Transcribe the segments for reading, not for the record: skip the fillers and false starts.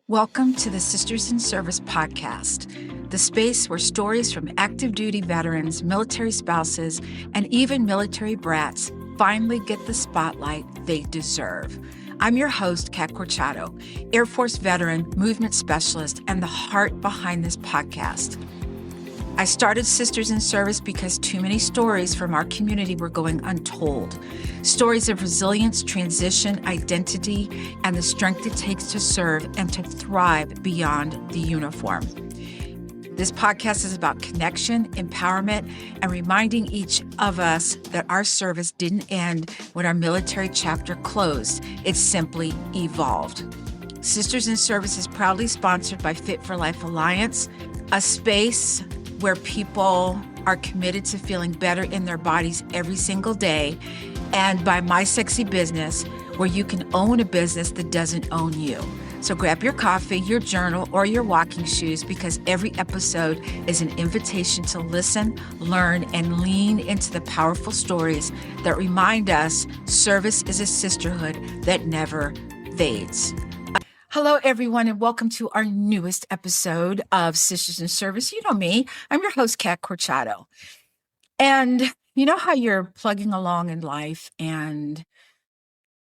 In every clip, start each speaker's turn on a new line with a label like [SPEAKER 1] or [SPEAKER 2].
[SPEAKER 1] Welcome to the Sisters in Service podcast, the space where stories from active duty veterans, military spouses, and even military brats finally get the spotlight they deserve. I'm your host, Kat Corchado, Air Force veteran, movement specialist, and the heart behind this podcast. I started Sisters in Service because too many stories from our community were going untold. Stories of resilience, transition, identity, and the strength it takes to serve and to thrive beyond the uniform. This podcast is about connection, empowerment, and reminding each of us that our service didn't end when our military chapter closed. It simply evolved. Sisters in Service is proudly sponsored by Fit for Life Alliance, a space where people are committed to feeling better in their bodies every single day, and by My Sexy Business, where you can own a business that doesn't own you. So grab your coffee, your journal, or your walking shoes, because every episode is an invitation to listen, learn, and lean into the powerful stories that remind us service is a sisterhood that never fades. Hello, everyone, and welcome to our newest episode of Sisters in Service. You know me. I'm your host, Kat Corchado. And you know how you're plugging along in life and,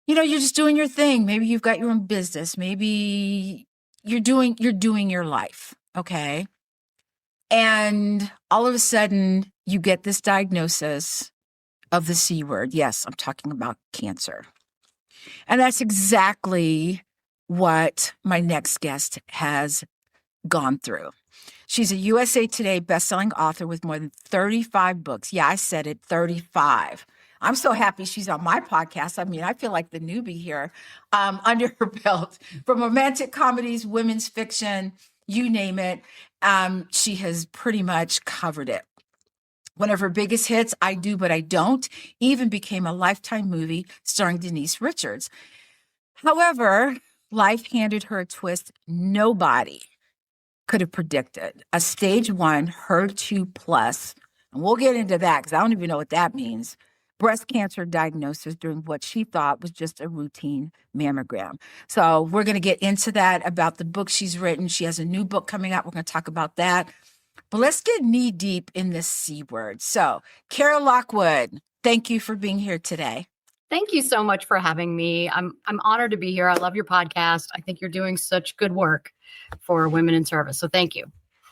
[SPEAKER 1] you're just doing your thing. Maybe you've got your own business. Maybe you're doing your life, okay? And all of a sudden, you get this diagnosis of the C word. Yes, I'm talking about cancer. And that's exactly what my next guest has gone through. She's a USA Today bestselling author with more than 35 books. Yeah, I said it, 35. I'm so happy she's on my podcast. I mean, I feel like the newbie here under her belt. From romantic comedies, women's fiction, you name it, she has pretty much covered it. One of her biggest hits, I Do But I Don't, even became a Lifetime movie starring Denise Richards. However, life handed her a twist nobody could have predicted. A stage 1 HER2 plus, and we'll get into that because I don't even know what that means, breast cancer diagnosis during what she thought was just a routine mammogram. So we're going to get into that, about the book she's written. She has a new book coming out. We're going to talk about that. But let's get knee deep in this C word. So, Cara Lockwood, thank you for being here today.
[SPEAKER 2] Thank you so much for having me. I'm honored to be here. I love your podcast. I think you're doing such good work for women in service. So thank you.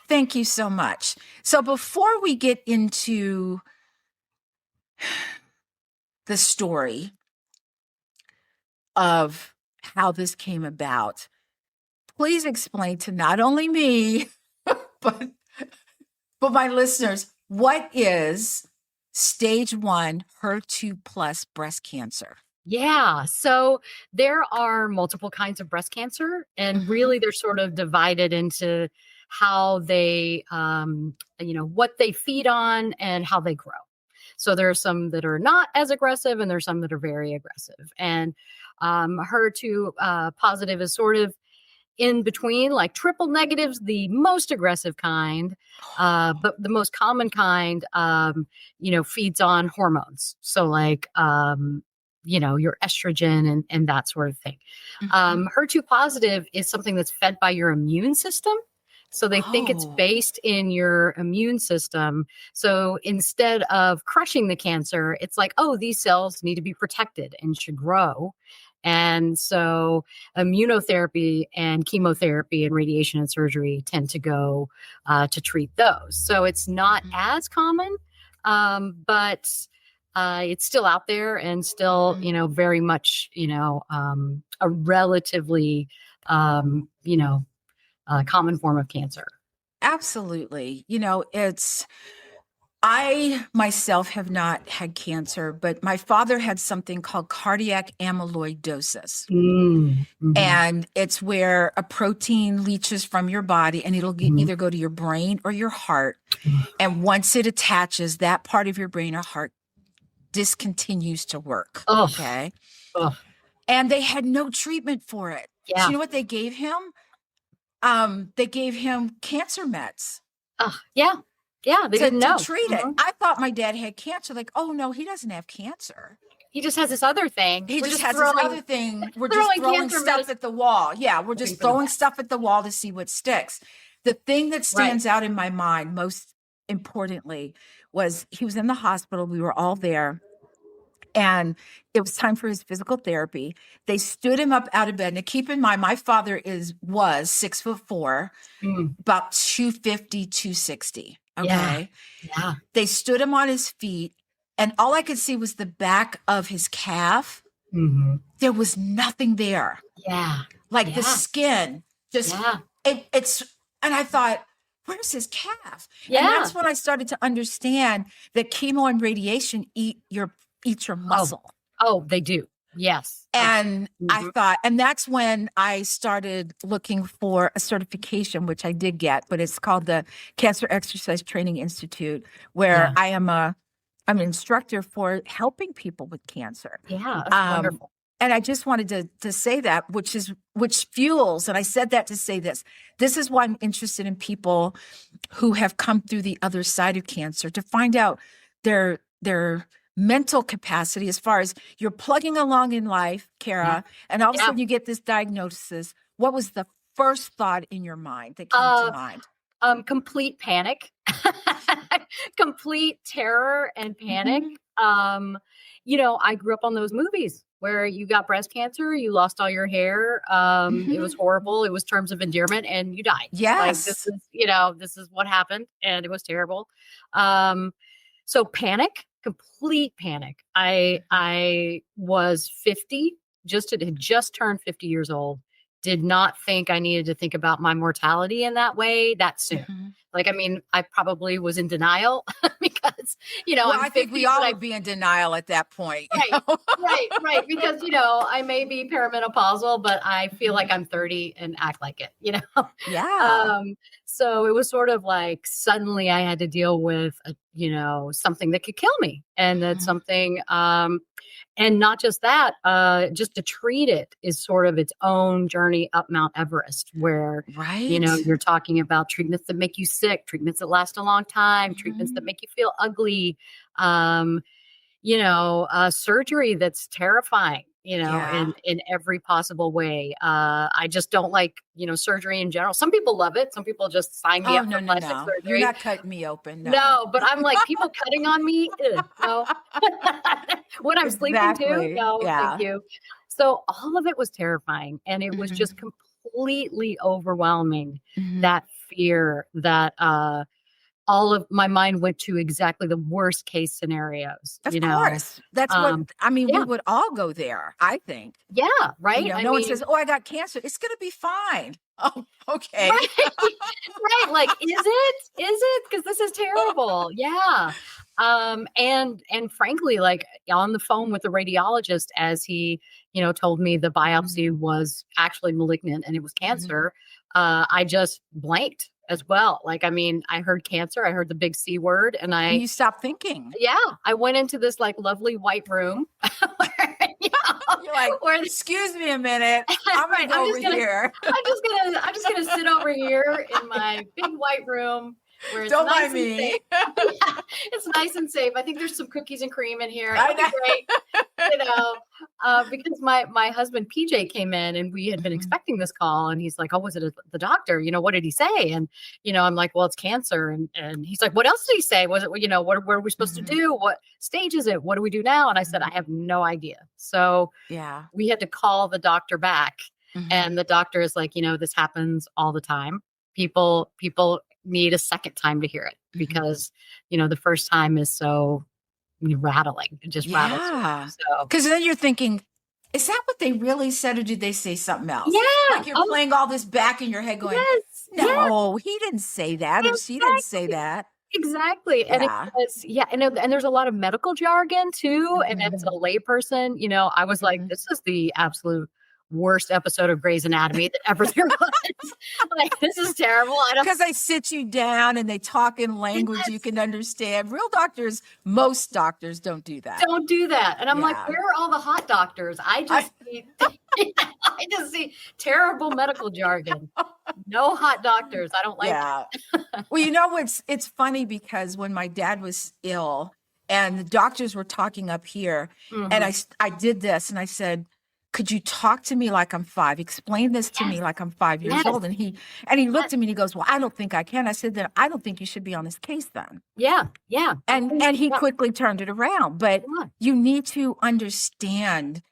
[SPEAKER 1] Thank you so much. So before we get into the story of how this came about, please explain to not only me, but my listeners, what is stage 1 HER2 plus breast cancer?
[SPEAKER 2] Yeah. So there are multiple kinds of breast cancer, and really they're sort of divided into how they, what they feed on and how they grow. So there are some that are not as aggressive, and there's some that are very aggressive. And HER2 positive is sort of in between, like triple negatives, the most aggressive kind, but the most common kind, feeds on hormones. So like, your estrogen and that sort of thing. HER2 positive is something that's fed by your immune system. So they think it's based in your immune system. So instead of crushing the cancer, it's like, these cells need to be protected and should grow. And so immunotherapy and chemotherapy and radiation and surgery tend to go to treat those. So it's not as common, but it's still out there and still, very much, a relatively, common form of cancer.
[SPEAKER 1] Absolutely. I myself have not had cancer, but my father had something called cardiac amyloidosis. And it's where a protein leaches from your body, and it'll either go to your brain or your heart. And once it attaches, that part of your brain or heart discontinues to work. Okay. And they had no treatment for it.
[SPEAKER 2] Yeah.
[SPEAKER 1] So you know what they gave him? They gave him cancer meds.
[SPEAKER 2] Yeah. Yeah, they didn't know.
[SPEAKER 1] To treat it. I thought my dad had cancer. Like, oh, no, he doesn't have cancer.
[SPEAKER 2] he just has this other thing.
[SPEAKER 1] He
[SPEAKER 2] We're
[SPEAKER 1] just has this other thing. We're just throwing
[SPEAKER 2] cancer
[SPEAKER 1] stuff
[SPEAKER 2] medicine.
[SPEAKER 1] at the wall. Yeah, we're just throwing stuff at the wall to see what sticks. The thing that stands out in my mind most importantly was he was in the hospital. We were all there. And it was time for his physical therapy. They stood him up out of bed. Now, keep in mind, my father was 6'4", about 250, 260. Okay.
[SPEAKER 2] Yeah.
[SPEAKER 1] They stood him on his feet, and all I could see was the back of his calf. There was nothing there.
[SPEAKER 2] Yeah.
[SPEAKER 1] Like the skin, just it's. And I thought, where's his calf?
[SPEAKER 2] Yeah.
[SPEAKER 1] And that's when I started to understand that chemo and radiation eat your muscle.
[SPEAKER 2] Oh, they do. Yes.
[SPEAKER 1] And I thought, and that's when I started looking for a certification, which I did get, but it's called the Cancer Exercise Training Institute, where I am I'm an instructor for helping people with cancer.
[SPEAKER 2] Yeah. That's wonderful.
[SPEAKER 1] And I just wanted to say that, which fuels, and I said that to say this. This is why I'm interested in people who have come through the other side of cancer, to find out their mental capacity as far as you're plugging along in life, Cara, and all of a sudden you get this diagnosis. What was the first thought in your mind that came to mind?
[SPEAKER 2] Complete panic, complete terror and panic. I grew up on those movies where you got breast cancer, you lost all your hair. It was horrible. It was terms of endearment and you died.
[SPEAKER 1] Yes.
[SPEAKER 2] This is what happened and it was terrible. So panic, complete panic. I was 50, had just turned 50 years old. Did not think I needed to think about my mortality in that way that soon. I probably was in denial because,
[SPEAKER 1] I think we all would be in denial at that point.
[SPEAKER 2] Right. Because, I may be perimenopausal, but I feel like I'm 30 and act like it,
[SPEAKER 1] Yeah.
[SPEAKER 2] So it was sort of like suddenly I had to deal with, something that could kill me, and that's something, and not just that, just to treat it is sort of its own journey up Mount Everest, where, you're talking about treatments that make you sick, treatments that last a long time, treatments that make you feel ugly, surgery that's terrifying, in every possible way. I just don't like, surgery in general. Some people love it. Some people just sign me up for plastic surgery.
[SPEAKER 1] You're not cutting me open.
[SPEAKER 2] No, but I'm like, people cutting on me. No. When I'm sleeping too. No, thank you. So all of it was terrifying. And it was just completely overwhelming. That fear that, all of my mind went to exactly the worst case scenarios.
[SPEAKER 1] Of course. That's we would all go there, I think.
[SPEAKER 2] Yeah, right.
[SPEAKER 1] No one says, I got cancer. It's going to be fine. Oh, okay.
[SPEAKER 2] Right. Like, is it? Because this is terrible. Yeah. And frankly, like on the phone with the radiologist, as he, told me the biopsy was actually malignant and it was cancer, I just blanked as well. I heard cancer, I heard the big C word, and
[SPEAKER 1] you stopped thinking.
[SPEAKER 2] Yeah. I went into this like lovely white room where,
[SPEAKER 1] you're like, excuse me a minute. I'm going to go over here.
[SPEAKER 2] I'm just going to sit over here in my big white room where it's
[SPEAKER 1] Don't
[SPEAKER 2] nice
[SPEAKER 1] mind me.
[SPEAKER 2] It's nice and safe. I think there's some cookies and cream in here. It'll be great. Because my husband PJ came in and we had been expecting this call, and he's like, "Oh, was it the doctor? What did he say?" And I'm like, "Well, it's cancer." And he's like, "What else did he say? Was it what are we supposed to do? What stage is it? What do we do now?" And I said, "I have no idea." So we had to call the doctor back, and the doctor is like, "This happens all the time. People need a second time to hear it because the first time is so rattling. It just rattles. So
[SPEAKER 1] because then you're thinking, is that what they really said, or did they say something else?
[SPEAKER 2] Yeah,
[SPEAKER 1] like you're playing all this back in your head, going, "No, he didn't say that, or she didn't say that."
[SPEAKER 2] Exactly. And and there's a lot of medical jargon too. And as a layperson, I was like, this is the absolute worst episode of Grey's Anatomy that ever there was. Like, this is terrible.
[SPEAKER 1] Because they sit you down and they talk in language you can understand. Real doctors, most doctors don't do that.
[SPEAKER 2] Don't do that. And I'm like, where are all the hot doctors? I just see terrible medical jargon. No hot doctors. I don't like it.
[SPEAKER 1] Well, it's funny because when my dad was ill, and the doctors were talking up here, and I did this, and I said, could you talk to me like I'm 5? Explain this to me like I'm 5 years old. And he looked at me and he goes, well, I don't think I can. I said, then I don't think you should be on this case then.
[SPEAKER 2] Yeah. Yeah.
[SPEAKER 1] And he quickly turned it around. But you need to understand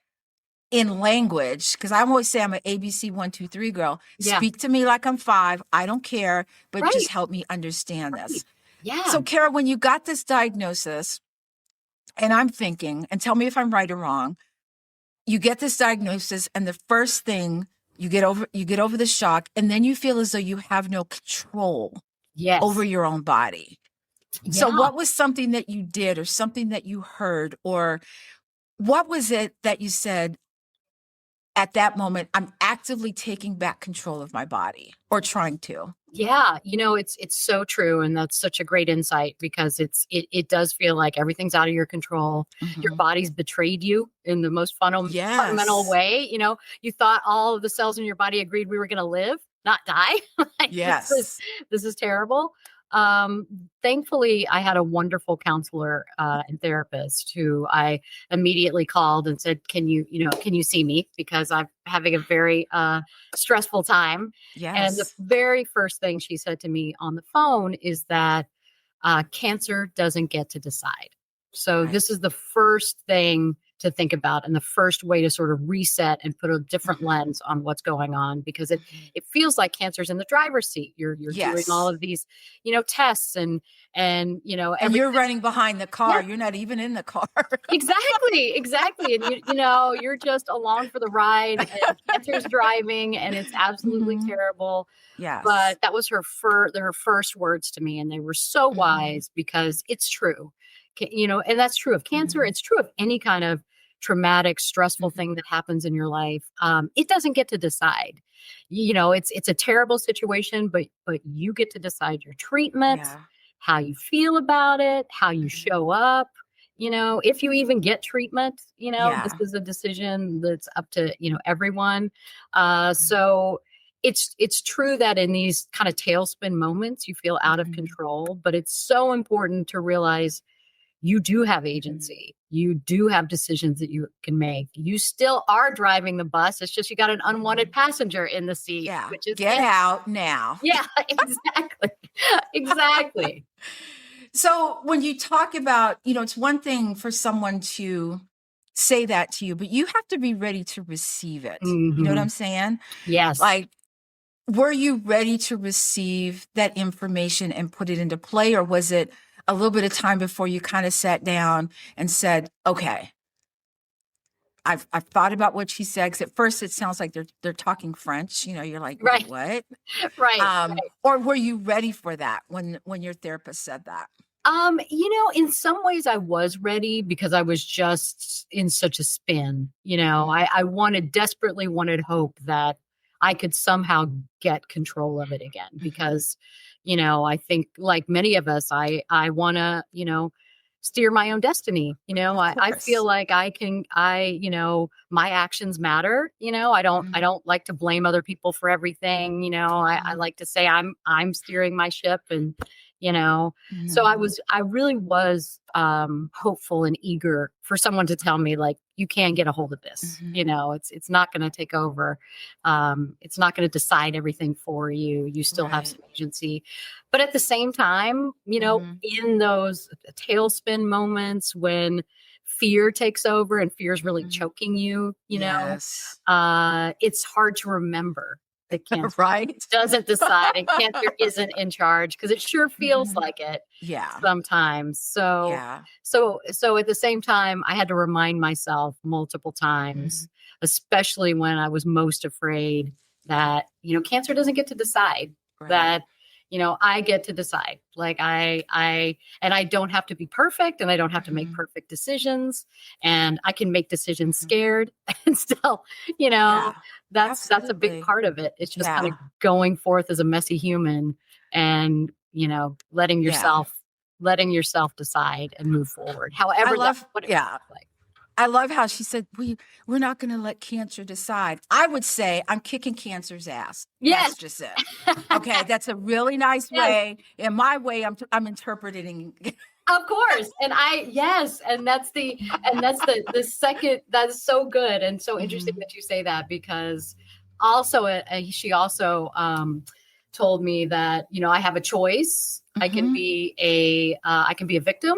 [SPEAKER 1] in language, because I always say I'm an ABC 1, 2, 3 girl. Speak to me like I'm 5. I don't care, but just help me understand this.
[SPEAKER 2] Yeah.
[SPEAKER 1] So, Cara, when you got this diagnosis, and I'm thinking, and tell me if I'm right or wrong, you get this diagnosis, and the first thing you get over the shock, and then you feel as though you have no control over your own body. Yeah. So what was something that you did or something that you heard, or what was it that you said at that moment, I'm actively taking back control of my body, or trying to?
[SPEAKER 2] Yeah. It's so true. And that's such a great insight, because it does feel like everything's out of your control. Your body's betrayed you in the most fundamental way. You thought all of the cells in your body agreed we were going to live, not die. This is terrible. Thankfully, I had a wonderful counselor and therapist who I immediately called and said, can you see me? Because I'm having a very stressful time.
[SPEAKER 1] Yes.
[SPEAKER 2] And the very first thing she said to me on the phone is that cancer doesn't get to decide. So this is the first thing to think about, and the first way to sort of reset and put a different lens on what's going on, because it feels like cancer's in the driver's seat. You're doing all of these, tests and
[SPEAKER 1] you're running behind the car. You're not even in the car.
[SPEAKER 2] Exactly. And you're just along for the ride, and cancer's driving, and it's absolutely terrible.
[SPEAKER 1] Yes.
[SPEAKER 2] But that was her first words to me, and they were so wise, because it's true. And that's true of cancer. It's true of any kind of traumatic, stressful thing that happens in your life. It doesn't get to decide. It's a terrible situation, but you get to decide your treatment, how you feel about it, how you show up. If you even get treatment, this is a decision that's up to everyone. So it's true that in these kind of tailspin moments, you feel out of control, but it's so important to realize you do have agency. You do have decisions that you can make. You still are driving the bus. It's just you got an unwanted passenger in the seat.
[SPEAKER 1] Yeah.
[SPEAKER 2] Which is
[SPEAKER 1] Get out now.
[SPEAKER 2] Yeah, exactly. Exactly.
[SPEAKER 1] So when you talk about, it's one thing for someone to say that to you, but you have to be ready to receive it. You know what I'm saying?
[SPEAKER 2] Yes.
[SPEAKER 1] Like, were you ready to receive that information and put it into play, or was it a little bit of time before you kind of sat down and said, okay, I've thought about what she said? 'Cause at first it sounds like they're talking French. You're like,
[SPEAKER 2] right.
[SPEAKER 1] What?
[SPEAKER 2] Right.
[SPEAKER 1] Or were you ready for that when your therapist said that?
[SPEAKER 2] In some ways I was ready, because I was just in such a spin. I desperately wanted hope that I could somehow get control of it again, because I think, like many of us, I want to, steer my own destiny. I feel like my actions matter. I don't like to blame other people for everything. I like to say I'm steering my ship, and so I really was hopeful and eager for someone to tell me, like, you can get a hold of this. It's not going to take over. It's not going to decide everything for you. You still have some agency. But at the same time, in those tailspin moments when fear takes over and fear is really choking you, it's hard to remember that cancer doesn't decide and cancer isn't in charge, because it sure feels like it sometimes. So at the same time, I had to remind myself multiple times, especially when I was most afraid, that, cancer doesn't get to decide, that, I get to decide. Like I don't have to be perfect, and I don't have to make perfect decisions, and I can make decisions scared and still, that's a big part of it. It's just kind of going forth as a messy human, and, letting yourself decide and move forward. However,
[SPEAKER 1] I love how she said, we're not going to let cancer decide. I would say I'm kicking cancer's ass.
[SPEAKER 2] Yes.
[SPEAKER 1] That's just it. Okay. That's a really nice way. In my way, I'm interpreting
[SPEAKER 2] Of course. And that's the second, that's so good. And so interesting
[SPEAKER 1] Mhm.
[SPEAKER 2] that you say that, because also, she also, told me that, I have a choice.
[SPEAKER 1] Mhm.
[SPEAKER 2] I can be a victim,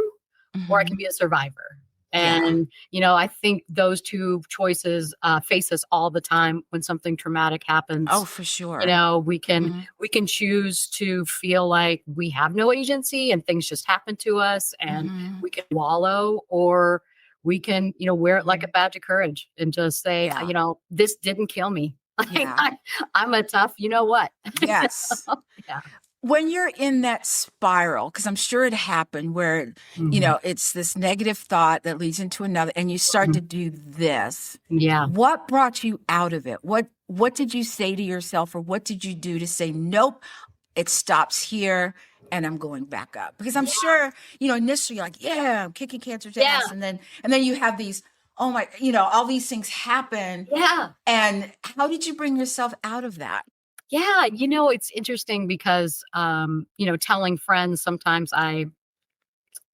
[SPEAKER 2] or I can
[SPEAKER 1] Mhm.
[SPEAKER 2] be a survivor.
[SPEAKER 1] Yeah.
[SPEAKER 2] And, I think those two choices, face us all the time when something traumatic
[SPEAKER 1] Oh,
[SPEAKER 2] happens.
[SPEAKER 1] for sure.
[SPEAKER 2] We can
[SPEAKER 1] Mhm.
[SPEAKER 2] choose to feel like we have no agency and things just happen to us, and
[SPEAKER 1] Mhm.
[SPEAKER 2] we can wallow, or we can, wear it like a
[SPEAKER 1] Mhm.
[SPEAKER 2] badge of courage and just say,
[SPEAKER 1] Yeah.
[SPEAKER 2] this didn't kill me. Like,
[SPEAKER 1] Yeah.
[SPEAKER 2] I'm a tough, you know what?
[SPEAKER 1] Yes.
[SPEAKER 2] Yeah.
[SPEAKER 1] When you're in that spiral, because I'm sure it happened where,
[SPEAKER 2] Mhm.
[SPEAKER 1] it's this negative thought that leads into another, and you start to
[SPEAKER 2] Mhm.
[SPEAKER 1] do this.
[SPEAKER 2] Yeah.
[SPEAKER 1] What brought you out of it? What did you say to yourself, or what did you do to say, nope, it stops here and I'm going back up? Because I'm
[SPEAKER 2] Yeah.
[SPEAKER 1] sure, initially you're like, yeah, I'm kicking cancer's
[SPEAKER 2] Yeah.
[SPEAKER 1] ass. And then you have these, oh my, all these things happen.
[SPEAKER 2] Yeah.
[SPEAKER 1] And how did you bring yourself out of that?
[SPEAKER 2] Yeah. It's interesting because, telling friends, sometimes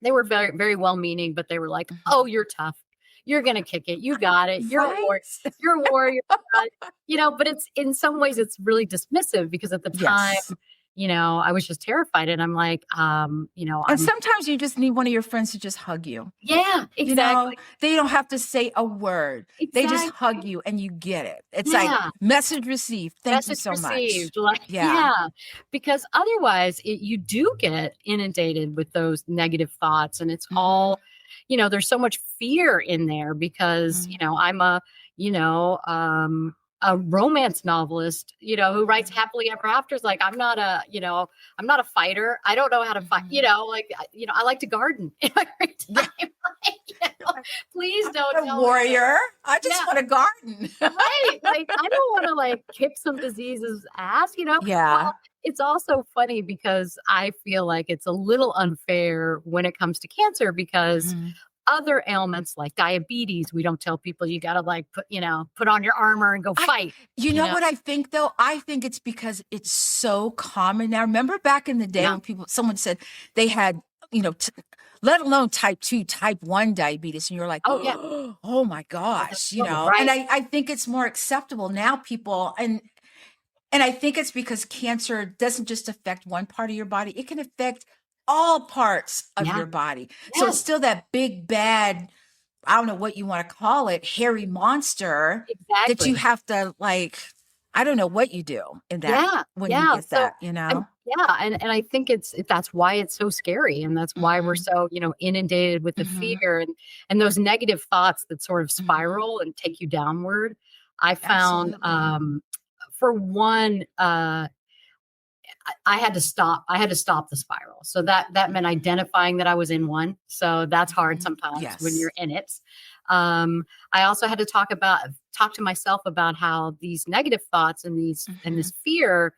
[SPEAKER 2] they were very, very well meaning, but they were like, "Oh,
[SPEAKER 1] Mhm.
[SPEAKER 2] you're tough. You're gonna kick it. You got it.
[SPEAKER 1] Right?
[SPEAKER 2] You're a warrior." uh," but it's, in some ways, it's really dismissive, because at the time,
[SPEAKER 1] Yes.
[SPEAKER 2] I was just terrified, and I'm like,
[SPEAKER 1] And
[SPEAKER 2] I'm
[SPEAKER 1] sometimes you just need one of your friends to just hug you.
[SPEAKER 2] yeah, exactly,
[SPEAKER 1] They don't have to say a word. They just hug
[SPEAKER 2] exactly.
[SPEAKER 1] you and you get it. It's like
[SPEAKER 2] Yeah.
[SPEAKER 1] message received. Thank you
[SPEAKER 2] Message
[SPEAKER 1] so much.
[SPEAKER 2] received, like,
[SPEAKER 1] Yeah.
[SPEAKER 2] yeah, because otherwise you do get inundated with those negative thoughts, and it's
[SPEAKER 1] Mhm.
[SPEAKER 2] all, there's so much fear in there, because,
[SPEAKER 1] Mhm.
[SPEAKER 2] I'm you know, a romance novelist, who writes
[SPEAKER 1] Mhm.
[SPEAKER 2] happily ever afters. Like, I'm not a fighter. I don't know how to fight,
[SPEAKER 1] Mhm.
[SPEAKER 2] like, I like to garden in my free
[SPEAKER 1] Yeah.
[SPEAKER 2] time. Like, please
[SPEAKER 1] I'm
[SPEAKER 2] don't
[SPEAKER 1] not a
[SPEAKER 2] tell me to,
[SPEAKER 1] warrior. I just
[SPEAKER 2] yeah.
[SPEAKER 1] want a garden.
[SPEAKER 2] Right, like, I don't wanna, like, kick some disease's ass, you know?
[SPEAKER 1] Yeah.
[SPEAKER 2] Well, it's also funny, because I feel like it's a little unfair when it comes to cancer, because
[SPEAKER 1] Mhm.
[SPEAKER 2] other ailments like diabetes, we don't tell people you gotta, like, put on your armor and go
[SPEAKER 1] I
[SPEAKER 2] fight,
[SPEAKER 1] You
[SPEAKER 2] you
[SPEAKER 1] know
[SPEAKER 2] know?
[SPEAKER 1] what I think though? I think it's because it's so common now. Remember back in the day
[SPEAKER 2] Yeah.
[SPEAKER 1] when someone said they had, you know, t- let alone type 2, type 1 diabetes, and you're like,
[SPEAKER 2] Oh, yeah.
[SPEAKER 1] oh my
[SPEAKER 2] Oh, that's
[SPEAKER 1] gosh,
[SPEAKER 2] horrible,
[SPEAKER 1] and
[SPEAKER 2] right?
[SPEAKER 1] I think it's more acceptable now, people, and I think it's because cancer doesn't just affect one part of your body, it can affect all parts of
[SPEAKER 2] Yeah.
[SPEAKER 1] your body. So it's
[SPEAKER 2] Yes,
[SPEAKER 1] still that big bad, I don't know what you want to call it, hairy monster that you
[SPEAKER 2] exactly.
[SPEAKER 1] have to like, I don't know what you do in that
[SPEAKER 2] Yeah,
[SPEAKER 1] when you
[SPEAKER 2] yeah,
[SPEAKER 1] get
[SPEAKER 2] so,
[SPEAKER 1] that, you know?
[SPEAKER 2] and I think that's why it's so scary, and that's why we're
[SPEAKER 1] Mhm.
[SPEAKER 2] so, inundated with the
[SPEAKER 1] Mhm.
[SPEAKER 2] fear, and those negative thoughts that sort of
[SPEAKER 1] Mhm.
[SPEAKER 2] spiral and take you downward. I found,
[SPEAKER 1] Absolutely.
[SPEAKER 2] for one, I had to stop. I had to stop the spiral. So that meant
[SPEAKER 1] Mhm.
[SPEAKER 2] identifying that I was in one. So that's hard
[SPEAKER 1] Mhm.
[SPEAKER 2] sometimes when
[SPEAKER 1] Yes.
[SPEAKER 2] you're in it. Um, I also had to talk to myself about how these negative thoughts and
[SPEAKER 1] Mhm.
[SPEAKER 2] this fear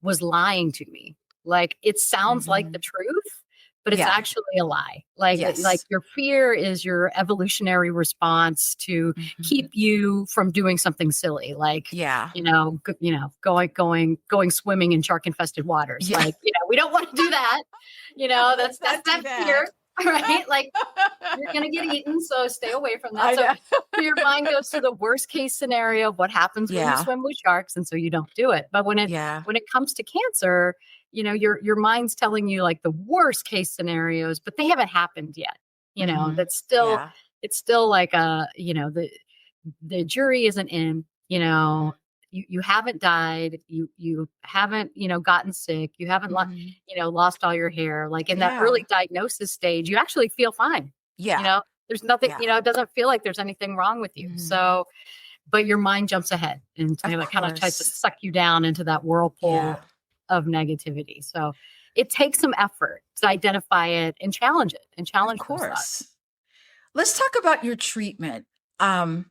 [SPEAKER 2] was lying to me. Like, it sounds like the
[SPEAKER 1] Mhm.
[SPEAKER 2] truth, but it's
[SPEAKER 1] Yeah.
[SPEAKER 2] actually a lie. Like
[SPEAKER 1] Yes.
[SPEAKER 2] your fear is your evolutionary response to
[SPEAKER 1] Mhm.
[SPEAKER 2] keep you from doing something silly, like,
[SPEAKER 1] Yeah.
[SPEAKER 2] going swimming in shark infested waters.
[SPEAKER 1] Yeah.
[SPEAKER 2] Like, we don't want to do that. That's
[SPEAKER 1] Let's not do
[SPEAKER 2] that
[SPEAKER 1] that.
[SPEAKER 2] fear, right? Like, you're gonna get eaten, so stay away from that.
[SPEAKER 1] I
[SPEAKER 2] So
[SPEAKER 1] know.
[SPEAKER 2] your mind goes to the worst case scenario of what happens when you
[SPEAKER 1] Yeah.
[SPEAKER 2] swim with sharks, and so you don't do it. But
[SPEAKER 1] Yeah.
[SPEAKER 2] when it comes to cancer, your mind's telling you, like, the worst case scenarios, but they haven't happened yet.
[SPEAKER 1] Mhm.
[SPEAKER 2] That's still
[SPEAKER 1] Yeah.
[SPEAKER 2] it's still like, the jury isn't in,
[SPEAKER 1] Mhm.
[SPEAKER 2] you haven't died, you haven't, gotten sick, you haven't
[SPEAKER 1] Mhm.
[SPEAKER 2] lost all your hair. Like, in that
[SPEAKER 1] Yeah.
[SPEAKER 2] early diagnosis stage, you actually feel fine.
[SPEAKER 1] Yeah.
[SPEAKER 2] There's nothing,
[SPEAKER 1] Yeah.
[SPEAKER 2] it doesn't feel like there's anything wrong with you.
[SPEAKER 1] Mhm.
[SPEAKER 2] So, but your mind jumps ahead and
[SPEAKER 1] Of
[SPEAKER 2] kind of tries to
[SPEAKER 1] course.
[SPEAKER 2] suck you down into that
[SPEAKER 1] Yeah.
[SPEAKER 2] whirlpool of negativity. So it takes some effort to identify it and challenge it and
[SPEAKER 1] Of
[SPEAKER 2] challenge those thoughts.
[SPEAKER 1] course. Let's talk about your treatment. Um,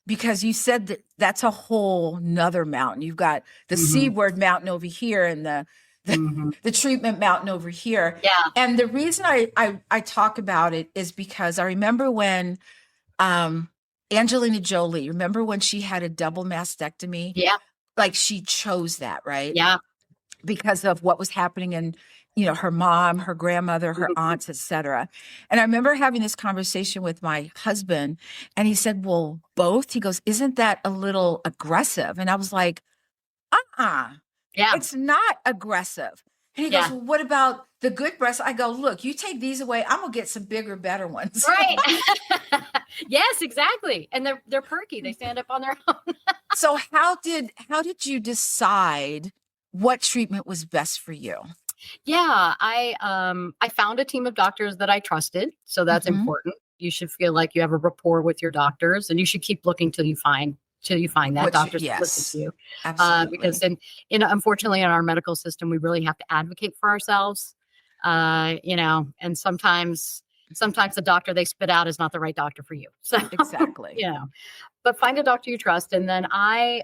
[SPEAKER 1] because you said that that's a whole nother mountain. You've got the C
[SPEAKER 2] Hmm.
[SPEAKER 1] word mountain over here and the,
[SPEAKER 2] Hmm.
[SPEAKER 1] the treatment mountain over here.
[SPEAKER 2] Yeah.
[SPEAKER 1] And the reason I talk about it is because I remember when um, Angelina Jolie, remember when she had a double mastectomy?
[SPEAKER 2] Yeah.
[SPEAKER 1] Like she chose that, right?
[SPEAKER 2] Yeah.
[SPEAKER 1] Because of what was happening her mom, her grandmother, her aunts, etc. And I remember having this conversation with my husband, and he said, well, both? He goes, isn't that a little aggressive? And I was like,
[SPEAKER 2] Yeah.
[SPEAKER 1] it's not aggressive. And he goes,
[SPEAKER 2] Yeah.
[SPEAKER 1] well, what about the good breasts? I go, look, you take these away, I'm gonna get some bigger, better ones.
[SPEAKER 2] Right. Yes, exactly. And they're perky. They stand up on their own.
[SPEAKER 1] So how did you decide what treatment was best for you?
[SPEAKER 2] Yeah, I found a team of doctors that I trusted. So that's
[SPEAKER 1] Mhm.
[SPEAKER 2] important. You should feel like you have a rapport with your doctors, and you should keep looking till you find that
[SPEAKER 1] What
[SPEAKER 2] doctors that listen
[SPEAKER 1] yes,
[SPEAKER 2] to you.
[SPEAKER 1] absolutely.
[SPEAKER 2] Because unfortunately in our medical system, we really have to advocate for ourselves. And sometimes the doctor they spit out is not the right doctor for you. So
[SPEAKER 1] Exactly.
[SPEAKER 2] but find a doctor you trust. And then I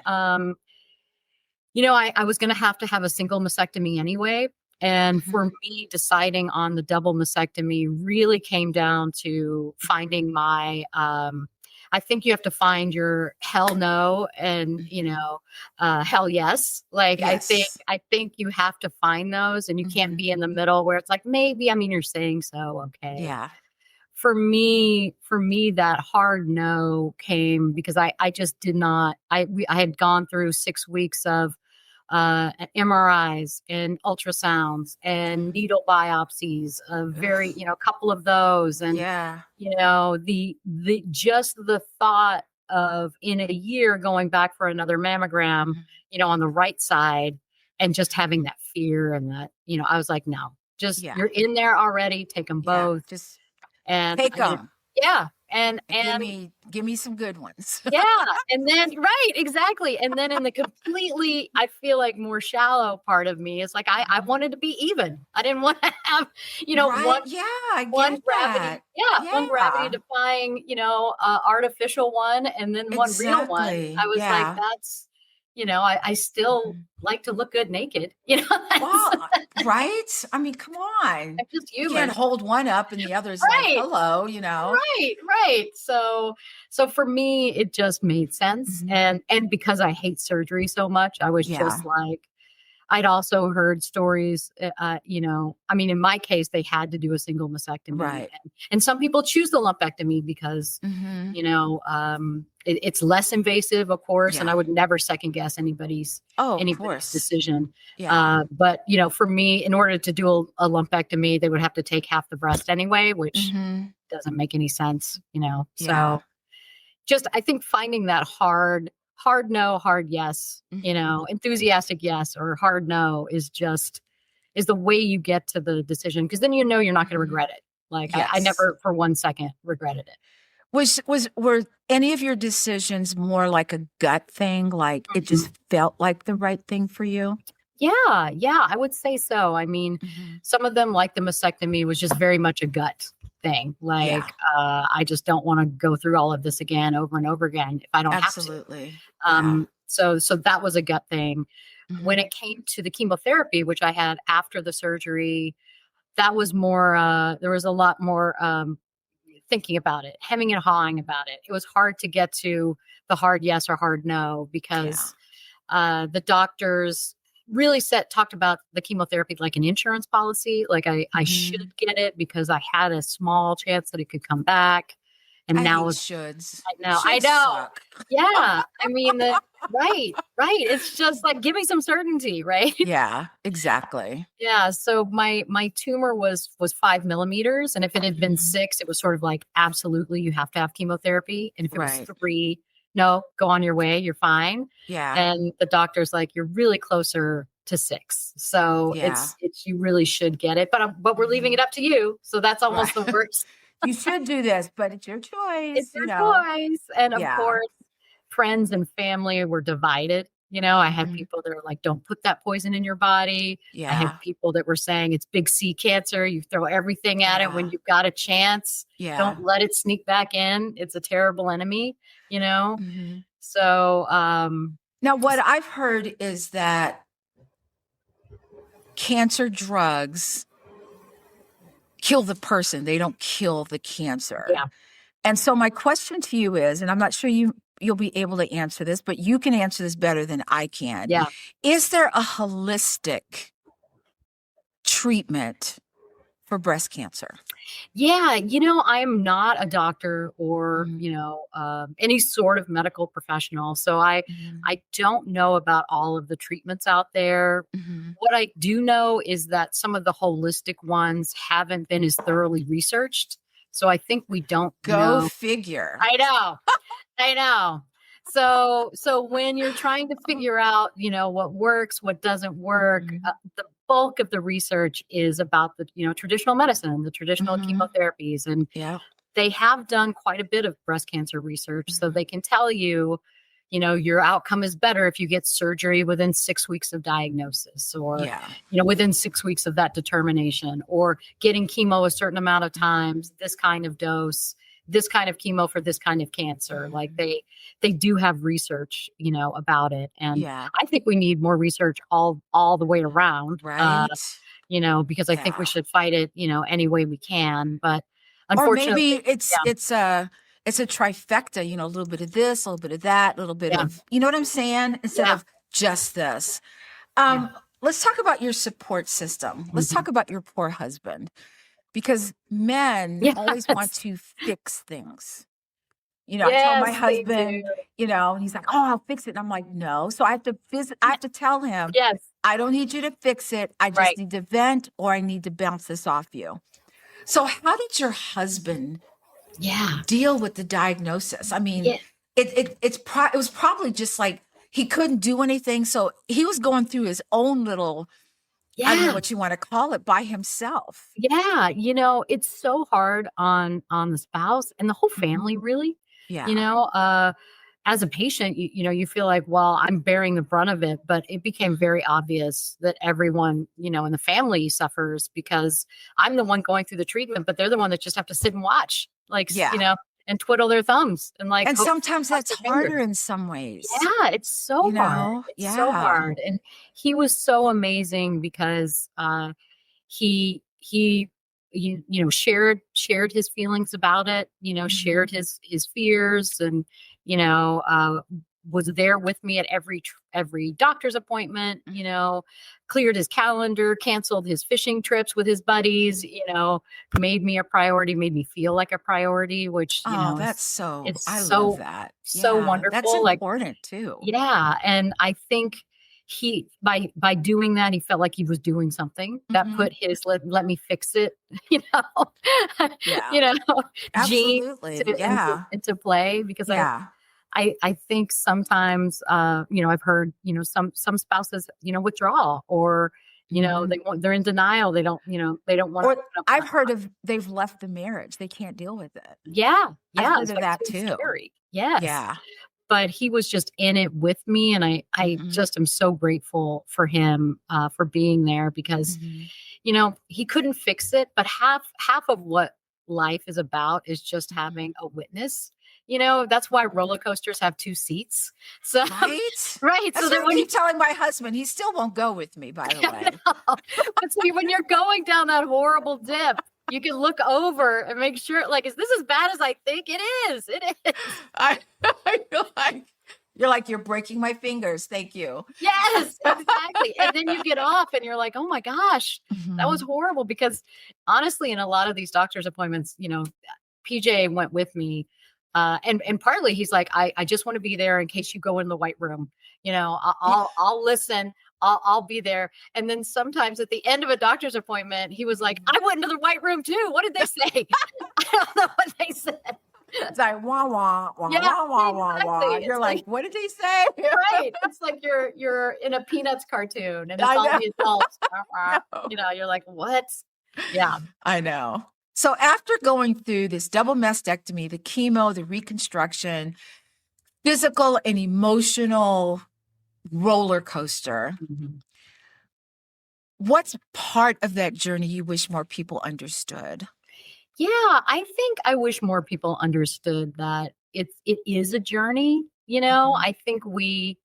[SPEAKER 2] was going to have a single mastectomy anyway. And for me, deciding on the double mastectomy really came down to finding I think you have to find your hell no and, hell yes. Like,
[SPEAKER 1] Yes.
[SPEAKER 2] I think you have to find those, and you can't be in the middle where it's like, maybe, I mean, you're saying so. Okay.
[SPEAKER 1] Yeah.
[SPEAKER 2] For me, that hard no came because I just did not, I had gone through 6 weeks of MRIs and ultrasounds and needle biopsies, a couple of those. And,
[SPEAKER 1] Yeah.
[SPEAKER 2] the thought of in a year going back for another mammogram, on the right side, and just having that fear and that, I was like, no, just,
[SPEAKER 1] Yeah.
[SPEAKER 2] you're in there already, take them
[SPEAKER 1] Yeah.
[SPEAKER 2] both.
[SPEAKER 1] Just
[SPEAKER 2] And
[SPEAKER 1] take them.
[SPEAKER 2] yeah. And
[SPEAKER 1] Give me some good ones.
[SPEAKER 2] yeah. And then, right, exactly. And then in the completely, I feel like more shallow part of me is like, I wanted to be even. I didn't want to have,
[SPEAKER 1] Right? Yeah, I
[SPEAKER 2] one
[SPEAKER 1] get
[SPEAKER 2] gravity.
[SPEAKER 1] that.
[SPEAKER 2] Yeah. One gravity defying, artificial one, and then one real one.
[SPEAKER 1] Exactly.
[SPEAKER 2] I was like,
[SPEAKER 1] Yeah.
[SPEAKER 2] that's, I still like to look good naked,
[SPEAKER 1] Well, right? I mean, come on.
[SPEAKER 2] I'm just
[SPEAKER 1] You
[SPEAKER 2] human.
[SPEAKER 1] can't hold one up and the other's like,
[SPEAKER 2] Right.
[SPEAKER 1] hello,
[SPEAKER 2] Right. So for me, it just made sense. And because I hate surgery so much, I was just like, I'd also heard stories, I mean, in my case, they had to do a single mastectomy.
[SPEAKER 1] Right.
[SPEAKER 2] And some people choose the lumpectomy because, it's less invasive, of course. And I would never second guess anybody's decision.
[SPEAKER 1] Yeah.
[SPEAKER 2] But, for me, in order to do a lumpectomy, they would have to take half the breast anyway, which doesn't make any sense, So just, I think finding that hard no, hard yes, enthusiastic yes or hard no is the way you get to the decision. Because then you're not going to regret it. Like I never for 1 second regretted it.
[SPEAKER 1] Were any of your decisions more like a gut thing? Like it just felt like the right thing for you?
[SPEAKER 2] Yeah, I would say so. I mean, some of them, like the mastectomy, was just very much a gut thing. Like, I just don't want to go through all of this again over and over again if I don't have to. So that was a gut thing. When it came to the chemotherapy, which I had after the surgery, that was more, there was a lot more thinking about it, hemming and hawing about it. It was hard to get to the hard yes or hard no because the doctors really talked about the chemotherapy like an insurance policy. Like I should get it because I had a small chance that it could come back. And now it's
[SPEAKER 1] shoulds.
[SPEAKER 2] I know.
[SPEAKER 1] Suck.
[SPEAKER 2] Yeah. I mean, right. It's just like, give me some certainty, right?
[SPEAKER 1] Yeah, exactly.
[SPEAKER 2] Yeah. So my tumor was 5 millimeters. And if it had been 6, it was sort of like, absolutely, you have to have chemotherapy. And if it was 3, no, go on your way. You're fine.
[SPEAKER 1] Yeah.
[SPEAKER 2] And the doctor's like, you're really closer to 6. So it's you really should get it. But we're leaving it up to you. So that's almost the worst.
[SPEAKER 1] You should do this, but it's your choice.
[SPEAKER 2] It's your choice. And of course, friends and family were divided. I had people that are like, don't put that poison in your body.
[SPEAKER 1] Yeah.
[SPEAKER 2] I had people that were saying it's big C cancer. You throw everything at it when you've got a chance.
[SPEAKER 1] Yeah.
[SPEAKER 2] Don't let it sneak back in. It's a terrible enemy, So
[SPEAKER 1] now what I've heard is that cancer drugs kill the person. They don't kill the cancer.
[SPEAKER 2] Yeah.
[SPEAKER 1] And so my question to you is, and I'm not sure you'll be able to answer this, but you can answer this better than I can.
[SPEAKER 2] Yeah.
[SPEAKER 1] Is there a holistic treatment for breast cancer?
[SPEAKER 2] Yeah, I'm not a doctor or, any sort of medical professional. So I don't know about all of the treatments out there.
[SPEAKER 1] Mhm.
[SPEAKER 2] What I do know is that some of the holistic ones haven't been as thoroughly researched. So I think we don't
[SPEAKER 1] Go
[SPEAKER 2] know.
[SPEAKER 1] figure.
[SPEAKER 2] I know. I know. So when you're trying to figure out, what works, what doesn't work,
[SPEAKER 1] Mhm.
[SPEAKER 2] the bulk of the research is about the, traditional medicine, the traditional
[SPEAKER 1] Mhm.
[SPEAKER 2] chemotherapies, and
[SPEAKER 1] Yeah.
[SPEAKER 2] they have done quite a bit of breast cancer research. So
[SPEAKER 1] Mhm.
[SPEAKER 2] they can tell you, your outcome is better if you get surgery within 6 weeks of diagnosis, or,
[SPEAKER 1] Yeah.
[SPEAKER 2] within 6 weeks of that determination, or getting chemo a certain amount of times, this kind of dose, this kind of chemo for this kind of cancer. Like
[SPEAKER 1] Mhm.
[SPEAKER 2] they do have research, about it. And
[SPEAKER 1] Yeah.
[SPEAKER 2] I think we need more research all the way around,
[SPEAKER 1] Right?
[SPEAKER 2] because I think we
[SPEAKER 1] Yeah.
[SPEAKER 2] should fight it, any way we can. But
[SPEAKER 1] Or maybe
[SPEAKER 2] unfortunately, yeah,
[SPEAKER 1] it's a trifecta, a little bit of this, a little bit of that, a little bit
[SPEAKER 2] yeah,
[SPEAKER 1] of, you know what I'm saying? Instead
[SPEAKER 2] yeah,
[SPEAKER 1] of just this.
[SPEAKER 2] yeah.
[SPEAKER 1] Let's talk about your support system. Let's
[SPEAKER 2] Mhm.
[SPEAKER 1] talk about your poor husband, because men always want
[SPEAKER 2] Yes.
[SPEAKER 1] to fix things. I tell my
[SPEAKER 2] Yes, they do.
[SPEAKER 1] husband, and he's like, "Oh, I'll fix it." And I'm like, "No." So I have to tell him,
[SPEAKER 2] Yes,
[SPEAKER 1] "I don't need you to fix it. I just
[SPEAKER 2] right.
[SPEAKER 1] need to vent, or I need to bounce this off you." So how did your husband
[SPEAKER 2] Yeah.
[SPEAKER 1] deal with the diagnosis? I mean,
[SPEAKER 2] Yeah.
[SPEAKER 1] it was probably just like he couldn't do anything. So he was going through his own little, I don't know
[SPEAKER 2] Yeah.
[SPEAKER 1] what you want to call it, by himself.
[SPEAKER 2] Yeah. It's so hard on the spouse and the whole
[SPEAKER 1] Mhm.
[SPEAKER 2] family, really. You
[SPEAKER 1] Yeah.
[SPEAKER 2] know, uh as a patient, you feel like, well, I'm bearing the brunt of it, but it became
[SPEAKER 1] Mhm.
[SPEAKER 2] very obvious that everyone, in the family suffers because I'm the one going through the treatment, but they're the one that just have to sit and watch, like,
[SPEAKER 1] Yeah.
[SPEAKER 2] and twiddle their thumbs and like
[SPEAKER 1] And
[SPEAKER 2] hope
[SPEAKER 1] sometimes
[SPEAKER 2] cross
[SPEAKER 1] that's
[SPEAKER 2] their fingers.
[SPEAKER 1] harder in some ways,
[SPEAKER 2] Yeah, it's so hard. It's so
[SPEAKER 1] Yeah.
[SPEAKER 2] hard. And he was so amazing because he shared his feelings about it,
[SPEAKER 1] Mhm.
[SPEAKER 2] shared his fears, and was there with me at every doctor's appointment,
[SPEAKER 1] Mhm.
[SPEAKER 2] cleared his calendar, canceled his fishing trips with his buddies, made me a priority, made me feel like a priority, which
[SPEAKER 1] Oh,
[SPEAKER 2] is it's
[SPEAKER 1] I love
[SPEAKER 2] so
[SPEAKER 1] that.
[SPEAKER 2] so
[SPEAKER 1] Yeah, that's
[SPEAKER 2] wonderful. Like,
[SPEAKER 1] important too.
[SPEAKER 2] yeah, and I think he by doing that, he felt like he was doing something that
[SPEAKER 1] Mhm.
[SPEAKER 2] put his "let me fix it," you know,
[SPEAKER 1] Yeah,
[SPEAKER 2] you know, gene
[SPEAKER 1] absolutely.
[SPEAKER 2] into
[SPEAKER 1] Yeah,
[SPEAKER 2] play because
[SPEAKER 1] yeah.
[SPEAKER 2] I think sometimes, I've heard, some spouses, withdraw or,
[SPEAKER 1] Mhm.
[SPEAKER 2] they're in denial. They don't want to
[SPEAKER 1] Or
[SPEAKER 2] open up.
[SPEAKER 1] I've heard of they've left the marriage. They can't deal with it.
[SPEAKER 2] Yeah,
[SPEAKER 1] I've
[SPEAKER 2] yeah,
[SPEAKER 1] heard
[SPEAKER 2] it's
[SPEAKER 1] of
[SPEAKER 2] like
[SPEAKER 1] that
[SPEAKER 2] too
[SPEAKER 1] too.
[SPEAKER 2] scary. Yes.
[SPEAKER 1] Yeah.
[SPEAKER 2] But he was just in it with me, and I
[SPEAKER 1] Mhm.
[SPEAKER 2] just am so grateful for him, for being there because,
[SPEAKER 1] Mhm.
[SPEAKER 2] he couldn't fix it, but half of what life is about is just
[SPEAKER 1] Mhm.
[SPEAKER 2] having a witness. That's why roller coasters have 2 seats. So
[SPEAKER 1] Right?
[SPEAKER 2] right, so
[SPEAKER 1] That's
[SPEAKER 2] that
[SPEAKER 1] what I
[SPEAKER 2] when you
[SPEAKER 1] keep telling my husband. He still won't go with me, by the
[SPEAKER 2] I
[SPEAKER 1] way.
[SPEAKER 2] know. But see, when you're going down that horrible dip, you can look over and make sure, like, "Is this as bad as I think?" It is, it is.
[SPEAKER 1] I feel like you're breaking my fingers. Thank you.
[SPEAKER 2] Yes, exactly, and then you get off and you're like, "Oh my gosh, that was
[SPEAKER 1] Mhm.
[SPEAKER 2] horrible," because honestly, in a lot of these doctor's appointments, PJ went with me, and partly he's like, "I just wanna be there in case you go in the white room,
[SPEAKER 1] Yeah.
[SPEAKER 2] I'll listen, I'll be there," and then sometimes at the end of a doctor's appointment, he was like,
[SPEAKER 1] Mhm.
[SPEAKER 2] "I went into the white room too, what did they say?" I don't know what they said.
[SPEAKER 1] It's like wah wah wah
[SPEAKER 2] Yeah,
[SPEAKER 1] wah wah wah wah.
[SPEAKER 2] exactly,
[SPEAKER 1] You're
[SPEAKER 2] it's
[SPEAKER 1] like,
[SPEAKER 2] like
[SPEAKER 1] what did he say?
[SPEAKER 2] right. It's like you're in a Peanuts cartoon and it's
[SPEAKER 1] I
[SPEAKER 2] all
[SPEAKER 1] know.
[SPEAKER 2] the adults.
[SPEAKER 1] I know.
[SPEAKER 2] You're like, "What?" Yeah.
[SPEAKER 1] I know. So after going through this double mastectomy, the chemo, the reconstruction, physical and emotional roller coaster,
[SPEAKER 2] Mhm.
[SPEAKER 1] what's part of that journey you wish more people understood?
[SPEAKER 2] Yeah, I think I wish more people understood that it is a journey,
[SPEAKER 1] Mhm.
[SPEAKER 2] I think we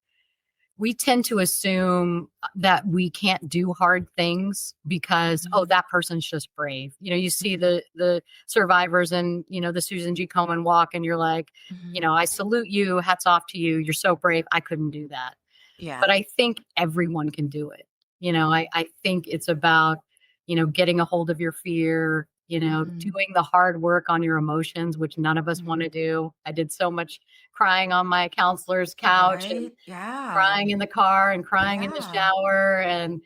[SPEAKER 2] tend to assume that we can't do hard things because, oh,
[SPEAKER 1] Mhm.
[SPEAKER 2] that person's just brave. You see
[SPEAKER 1] Mhm.
[SPEAKER 2] the survivors and, the Susan G. Komen walk and you're like,
[SPEAKER 1] Mhm.
[SPEAKER 2] I salute you, hats off to you. You're so brave. I couldn't do that.
[SPEAKER 1] Yeah.
[SPEAKER 2] But I think everyone can do it. I think it's about getting a hold of your fear, doing the hard work on your emotions, which none of us want to do. I did so much crying on my counselor's couch and
[SPEAKER 1] Right? Yeah.
[SPEAKER 2] crying in the car and crying in the
[SPEAKER 1] Yeah.
[SPEAKER 2] shower and,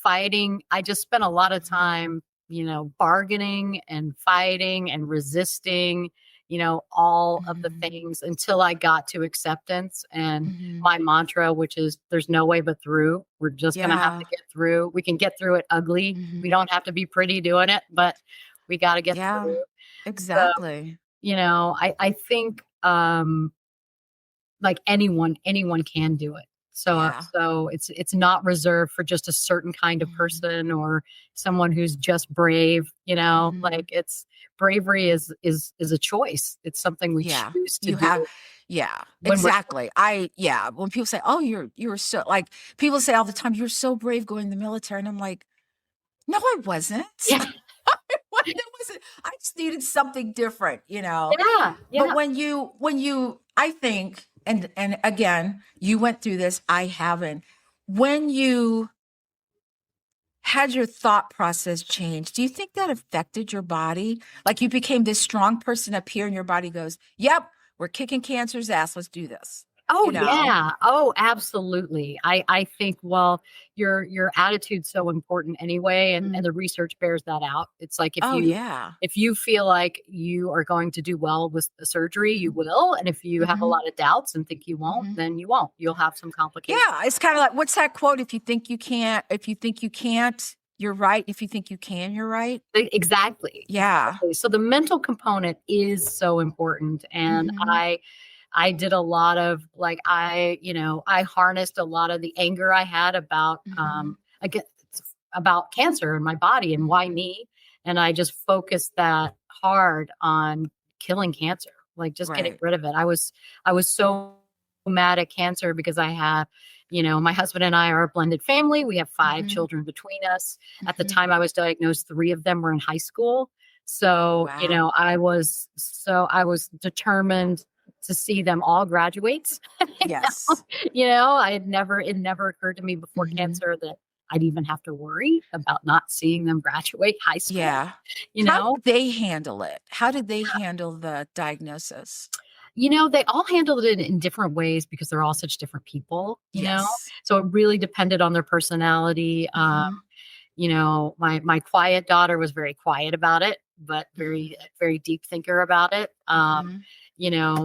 [SPEAKER 2] fighting. I just spent a lot of time, bargaining and fighting and resisting, all of the things until I got to acceptance. And
[SPEAKER 1] Mhm.
[SPEAKER 2] my mantra, which is there's no way but through. We're just going to have
[SPEAKER 1] Yeah.
[SPEAKER 2] to get through. We can get through it ugly. We
[SPEAKER 1] Mhm.
[SPEAKER 2] don't have to be pretty doing it, but we got to get
[SPEAKER 1] Yeah.
[SPEAKER 2] through. So,
[SPEAKER 1] Exactly.
[SPEAKER 2] I think, like anyone can do it.
[SPEAKER 1] Yeah.
[SPEAKER 2] So it's not reserved for just a certain kind of
[SPEAKER 1] Mhm.
[SPEAKER 2] person or someone who's just brave,
[SPEAKER 1] Mhm.
[SPEAKER 2] like it's bravery is a choice. It's something we
[SPEAKER 1] Yeah.
[SPEAKER 2] choose to
[SPEAKER 1] You have
[SPEAKER 2] do
[SPEAKER 1] yeah,
[SPEAKER 2] when we're
[SPEAKER 1] exactly. Yeah, when people say, "Oh, you were so," like, people say all the time, "You're so brave going in the military," and I'm like, "No, I wasn't."
[SPEAKER 2] yeah,
[SPEAKER 1] It wasn't I just needed something different, you know?
[SPEAKER 2] yeah,
[SPEAKER 1] But
[SPEAKER 2] yeah.
[SPEAKER 1] when you I think, and again, you went through this, I haven't. When you had your thought process change, do you think that affected your body? Like you became this strong person up here and your body goes, "Yep, we're kicking cancer's ass. Let's do this."
[SPEAKER 2] Oh
[SPEAKER 1] You know?
[SPEAKER 2] yeah. Oh, absolutely. I think, well, your attitude's so important anyway, and
[SPEAKER 1] Mm.
[SPEAKER 2] the research bears that out. It's like
[SPEAKER 1] Oh, yeah.
[SPEAKER 2] if you feel like you are going to do well with the surgery, you
[SPEAKER 1] Mhm.
[SPEAKER 2] will, and if you have a
[SPEAKER 1] Mhm.
[SPEAKER 2] lot of doubts and think you won't,
[SPEAKER 1] Mhm.
[SPEAKER 2] then you won't. You'll have some complications.
[SPEAKER 1] Yeah, it's kinda like what's that quote? If you think you can't, you're right. If you think you can, you're right."
[SPEAKER 2] Exactly.
[SPEAKER 1] Yeah.
[SPEAKER 2] Exactly. So the mental component is so important, and
[SPEAKER 1] Mhm.
[SPEAKER 2] I did a lot of like I harnessed a lot of the anger I had about
[SPEAKER 1] Mhm.
[SPEAKER 2] I get about cancer in my body and why
[SPEAKER 1] Mhm.
[SPEAKER 2] me, and I just focused that hard on killing cancer, like just getting
[SPEAKER 1] Right.
[SPEAKER 2] rid of it. I was so mad at cancer because I have, my husband and I are a blended family. We have 5
[SPEAKER 1] Mhm.
[SPEAKER 2] children between us. At the
[SPEAKER 1] Mhm.
[SPEAKER 2] time I was diagnosed, 3 of them were in high school. So,
[SPEAKER 1] Wow.
[SPEAKER 2] I was determined to see them all graduate.
[SPEAKER 1] Yes.
[SPEAKER 2] It never occurred to me before
[SPEAKER 1] Mhm.
[SPEAKER 2] cancer that I'd even have to worry about not seeing them graduate high school,
[SPEAKER 1] Yeah.
[SPEAKER 2] you
[SPEAKER 1] How
[SPEAKER 2] know?
[SPEAKER 1] did they handle it? How did they handle the diagnosis?
[SPEAKER 2] They all handled it in different ways because they're all such different people.
[SPEAKER 1] Yes.
[SPEAKER 2] So it really depended on their personality.
[SPEAKER 1] Mhm.
[SPEAKER 2] My quiet daughter was very quiet about it, but
[SPEAKER 1] Mhm.
[SPEAKER 2] very, very deep thinker about it.
[SPEAKER 1] Mhm.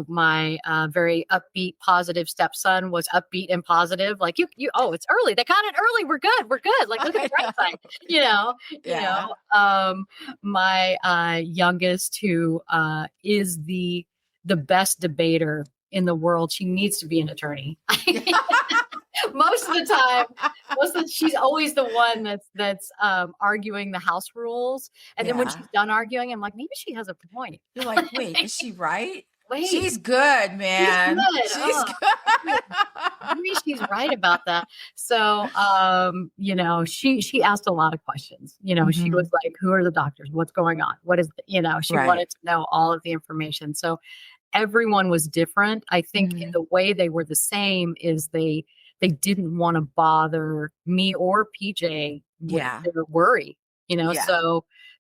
[SPEAKER 2] My very upbeat, positive stepson was upbeat and positive. Like oh, it's early. They got it early. We're good. We're good. Like look at the
[SPEAKER 1] I
[SPEAKER 2] bright
[SPEAKER 1] know.
[SPEAKER 2] side. You know, you
[SPEAKER 1] Yeah.
[SPEAKER 2] know. My youngest, who is the best debater in the world. She needs to be an attorney. most of the time she's always the one that's arguing the house rules, and then when
[SPEAKER 1] Yeah.
[SPEAKER 2] she's done arguing, I'm like, maybe she has a point.
[SPEAKER 1] You're like, "Wait, is she right?
[SPEAKER 2] Wait,
[SPEAKER 1] She's good,
[SPEAKER 2] she's
[SPEAKER 1] man.
[SPEAKER 2] good.
[SPEAKER 1] She's
[SPEAKER 2] Oh,
[SPEAKER 1] good."
[SPEAKER 2] maybe she's right about that. So she asked a lot of questions. She was
[SPEAKER 1] Mhm.
[SPEAKER 2] like, who are the doctors, what's going on, what is she
[SPEAKER 1] Right.
[SPEAKER 2] wanted to know all of the information. So everyone was different. I think in
[SPEAKER 1] Mhm.
[SPEAKER 2] the way they were the same is they didn't want to bother me or PJ with
[SPEAKER 1] Yeah.
[SPEAKER 2] their worry,
[SPEAKER 1] Yeah.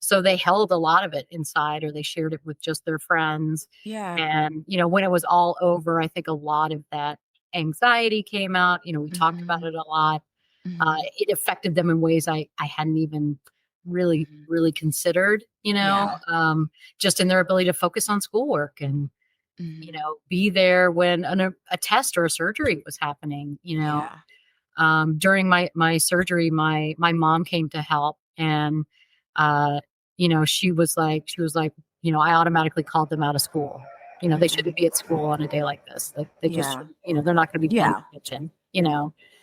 [SPEAKER 2] so they held a lot of it inside or they shared it with just their friends.
[SPEAKER 1] Yeah.
[SPEAKER 2] And, when it was all over, I think a lot of that anxiety came out. We talked about
[SPEAKER 1] Mhm.
[SPEAKER 2] it a lot.
[SPEAKER 1] Mhm.
[SPEAKER 2] It affected them in ways I hadn't even really,
[SPEAKER 1] Mhm.
[SPEAKER 2] really considered,
[SPEAKER 1] Yeah.
[SPEAKER 2] just in their ability to focus on schoolwork and,
[SPEAKER 1] Mhm.
[SPEAKER 2] be there when a test or a surgery was happening.
[SPEAKER 1] Yeah.
[SPEAKER 2] During my surgery, my mom came to help, and uh, she was like, I automatically called them out of school. They shouldn't
[SPEAKER 1] Mhm.
[SPEAKER 2] be at school on a day like this. They just
[SPEAKER 1] Yeah.
[SPEAKER 2] shouldn't, they're not going to be paying
[SPEAKER 1] Yeah.
[SPEAKER 2] attention.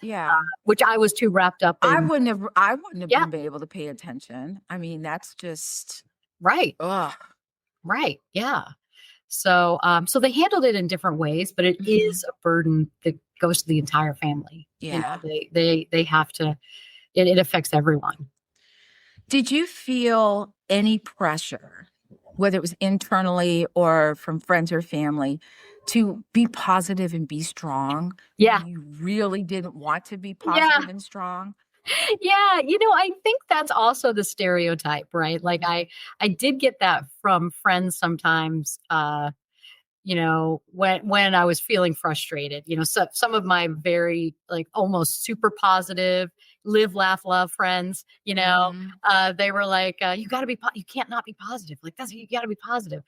[SPEAKER 1] Yeah.
[SPEAKER 2] Which I was too wrapped up in.
[SPEAKER 1] I wouldn't have
[SPEAKER 2] Yeah,
[SPEAKER 1] been able to pay attention. I mean, that's just
[SPEAKER 2] right,
[SPEAKER 1] ugh.
[SPEAKER 2] right, yeah. So they handled it in different ways, but it is
[SPEAKER 1] Mhm.
[SPEAKER 2] a burden that goes to the entire family.
[SPEAKER 1] Yeah.
[SPEAKER 2] They have to. It affects everyone.
[SPEAKER 1] Did you feel any pressure, whether it was internally or from friends or family, to be positive and be strong when
[SPEAKER 2] Yeah,
[SPEAKER 1] you really didn't want to be
[SPEAKER 2] yeah.
[SPEAKER 1] positive and strong?
[SPEAKER 2] Yeah, I think that's also the stereotype, right? Like I did get that from friends sometimes, when I was feeling frustrated. Some of my very like almost super positive live, laugh, love friends,
[SPEAKER 1] Mhm,
[SPEAKER 2] they were like, you got to you can't not be positive. Like that's, you got to be positive.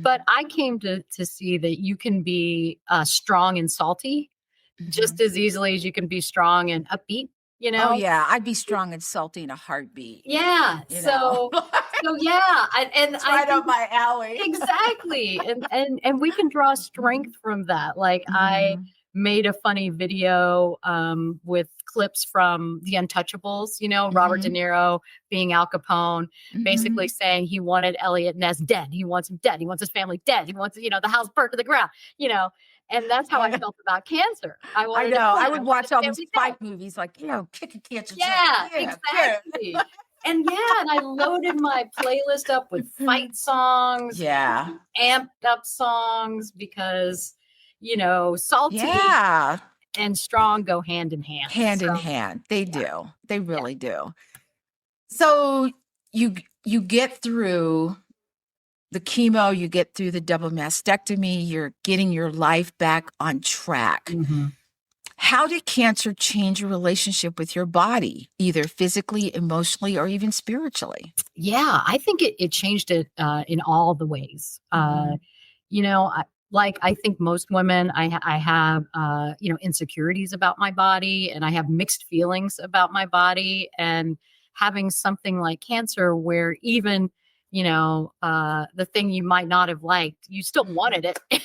[SPEAKER 2] But
[SPEAKER 1] mhm,
[SPEAKER 2] I came to see that you can be strong and salty just
[SPEAKER 1] mhm.
[SPEAKER 2] as easily as you can be strong and upbeat, you
[SPEAKER 1] Oh,
[SPEAKER 2] know?
[SPEAKER 1] yeah, I'd be strong and salty in a heartbeat,
[SPEAKER 2] Yeah.
[SPEAKER 1] you know?
[SPEAKER 2] So yeah, and
[SPEAKER 1] It's
[SPEAKER 2] I
[SPEAKER 1] right up
[SPEAKER 2] think
[SPEAKER 1] my alley.
[SPEAKER 2] exactly. And we can draw strength from that. Like I
[SPEAKER 1] Mhm,
[SPEAKER 2] made a funny video with clips from The Untouchables, Robert De
[SPEAKER 1] mhm,
[SPEAKER 2] Niro being Al Capone, basically
[SPEAKER 1] mhm.
[SPEAKER 2] saying he wanted Elliot Ness dead. He wants him dead. He wants his family dead. He wants, the house burnt to the ground, you know. And that's how
[SPEAKER 1] I
[SPEAKER 2] I
[SPEAKER 1] know.
[SPEAKER 2] felt about cancer. I
[SPEAKER 1] I
[SPEAKER 2] wanted
[SPEAKER 1] know.
[SPEAKER 2] him
[SPEAKER 1] I
[SPEAKER 2] dead. I
[SPEAKER 1] would
[SPEAKER 2] wanted
[SPEAKER 1] watch
[SPEAKER 2] his
[SPEAKER 1] all these
[SPEAKER 2] family dead.
[SPEAKER 1] fight movies like, kick a cancer's ass.
[SPEAKER 2] Yeah,
[SPEAKER 1] Yeah, get
[SPEAKER 2] exactly. And yeah, and I loaded my playlist up with
[SPEAKER 1] it.
[SPEAKER 2] fight songs,
[SPEAKER 1] Yeah.
[SPEAKER 2] amped up songs because, salty
[SPEAKER 1] Yeah.
[SPEAKER 2] and strong go hand in hand.
[SPEAKER 1] Hand
[SPEAKER 2] So
[SPEAKER 1] in hand. They
[SPEAKER 2] yeah,
[SPEAKER 1] do. They
[SPEAKER 2] yeah.
[SPEAKER 1] really do. So you get through the chemo, you get through the double mastectomy, you're getting your life back on track.
[SPEAKER 2] Mhm.
[SPEAKER 1] How did cancer change your relationship with your body, either physically, emotionally, or even spiritually?
[SPEAKER 2] Yeah, I think it changed it in all the ways.
[SPEAKER 1] Mhm.
[SPEAKER 2] I think most women, I have insecurities about my body, and I have mixed feelings about my body, and having something like cancer, where even the thing you might not have liked, you still
[SPEAKER 1] Mhm.
[SPEAKER 2] wanted it. I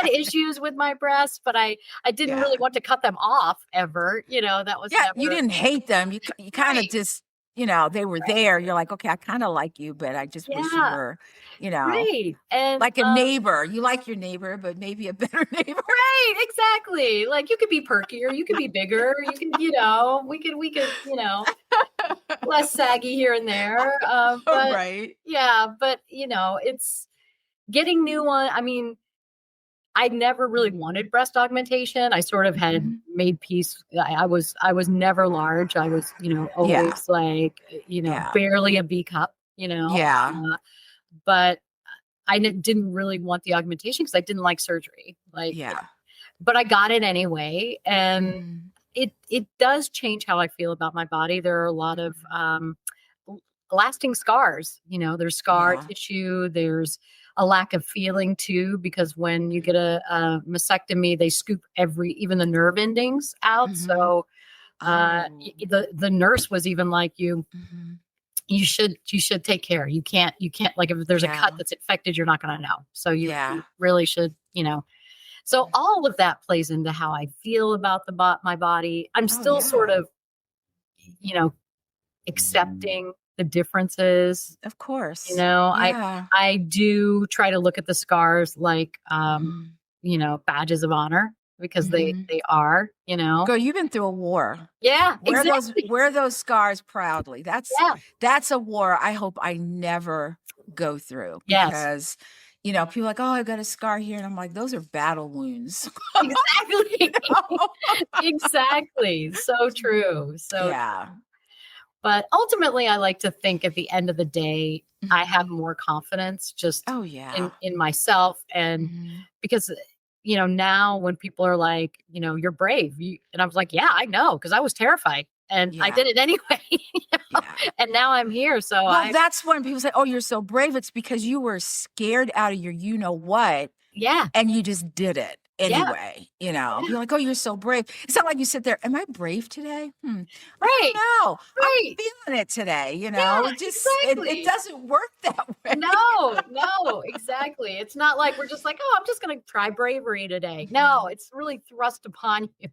[SPEAKER 2] had issues with my breasts, but I didn't
[SPEAKER 1] Yeah.
[SPEAKER 2] really want to cut them off ever. That was
[SPEAKER 1] Yeah, you
[SPEAKER 2] never
[SPEAKER 1] didn't hate them. You kinda
[SPEAKER 2] right.
[SPEAKER 1] just, they were
[SPEAKER 2] Right.
[SPEAKER 1] there. You're like, "Okay, I kinda like you, but I just wish you
[SPEAKER 2] Yeah.
[SPEAKER 1] were, you know,
[SPEAKER 2] Right. And
[SPEAKER 1] like a neighbor." You like your neighbor, but maybe a better neighbor.
[SPEAKER 2] right, exactly. Like you could be perkier, you could be bigger, you can, we could, less saggy here and there. But
[SPEAKER 1] Right.
[SPEAKER 2] yeah, but it's getting new one. I mean, I never really wanted breast augmentation. I sort of had
[SPEAKER 1] Mhm.
[SPEAKER 2] made peace. I was never large. I was,
[SPEAKER 1] Yeah.
[SPEAKER 2] always like,
[SPEAKER 1] Yeah.
[SPEAKER 2] barely a B cup,
[SPEAKER 1] Yeah.
[SPEAKER 2] but I didn't really want the augmentation because I didn't like surgery. Like,
[SPEAKER 1] Yeah.
[SPEAKER 2] but I got it anyway, and
[SPEAKER 1] Mhm.
[SPEAKER 2] it does change how I feel about my body. There are a lot of
[SPEAKER 1] Mhm.
[SPEAKER 2] lasting scars. There's scar
[SPEAKER 1] Yeah.
[SPEAKER 2] tissue. There's a lack of feeling too, because when you get a mastectomy, they scoop even the nerve endings out.
[SPEAKER 1] Mhm.
[SPEAKER 2] So
[SPEAKER 1] Oh.
[SPEAKER 2] the nurse was even like,
[SPEAKER 1] Mhm.
[SPEAKER 2] you should take care. You can't like, if there's a cut
[SPEAKER 1] Yeah.
[SPEAKER 2] that's infected, you're not going to know. So you
[SPEAKER 1] Yeah.
[SPEAKER 2] really should. So all of that plays into how I feel about my body. I'm
[SPEAKER 1] Oh,
[SPEAKER 2] still sort
[SPEAKER 1] yeah.
[SPEAKER 2] of, you know, accepting the differences.
[SPEAKER 1] Of
[SPEAKER 2] You
[SPEAKER 1] course.
[SPEAKER 2] know, I
[SPEAKER 1] Yeah.
[SPEAKER 2] I do try to look at the scars like
[SPEAKER 1] Mhm.
[SPEAKER 2] badges of honor, because they
[SPEAKER 1] Mhm.
[SPEAKER 2] they are,
[SPEAKER 1] Girl, you've been through a war.
[SPEAKER 2] Yeah, exactly.
[SPEAKER 1] Wear those scars proudly.
[SPEAKER 2] Yeah.
[SPEAKER 1] That's a war I hope I never go through
[SPEAKER 2] Yes.
[SPEAKER 1] because, people are like, "Oh, I got a scar here," and I'm like, "Those are battle wounds." You
[SPEAKER 2] Exactly.
[SPEAKER 1] know?
[SPEAKER 2] Exactly. So true. So
[SPEAKER 1] Yeah.
[SPEAKER 2] But ultimately, I like to think at the end of the day, I have
[SPEAKER 1] Mhm.
[SPEAKER 2] more confidence just
[SPEAKER 1] Oh, yeah.
[SPEAKER 2] in myself. And
[SPEAKER 1] Mhm.
[SPEAKER 2] because, now when people are like, you're brave, and I was like, yeah, I know, because I was terrified and I
[SPEAKER 1] Yeah.
[SPEAKER 2] did it anyway.
[SPEAKER 1] Yeah.
[SPEAKER 2] And now I'm here. So
[SPEAKER 1] Well, that's when people say, "Oh, you're so brave." It's because you were scared out of your you know what,
[SPEAKER 2] yeah,
[SPEAKER 1] and you just did it
[SPEAKER 2] yeah,
[SPEAKER 1] anyway,
[SPEAKER 2] yeah,
[SPEAKER 1] People are like, "Oh, you're so brave." It's not like you sit there, "Am I brave today? I
[SPEAKER 2] right,
[SPEAKER 1] don't know. I'm
[SPEAKER 2] right.
[SPEAKER 1] feeling it today,"
[SPEAKER 2] Yeah,
[SPEAKER 1] It just it
[SPEAKER 2] exactly.
[SPEAKER 1] doesn't work that way.
[SPEAKER 2] No, no, exactly. It's not like we're just like, oh, I'm just going to try bravery today. No,
[SPEAKER 1] Mhm,
[SPEAKER 2] it's really thrust upon you.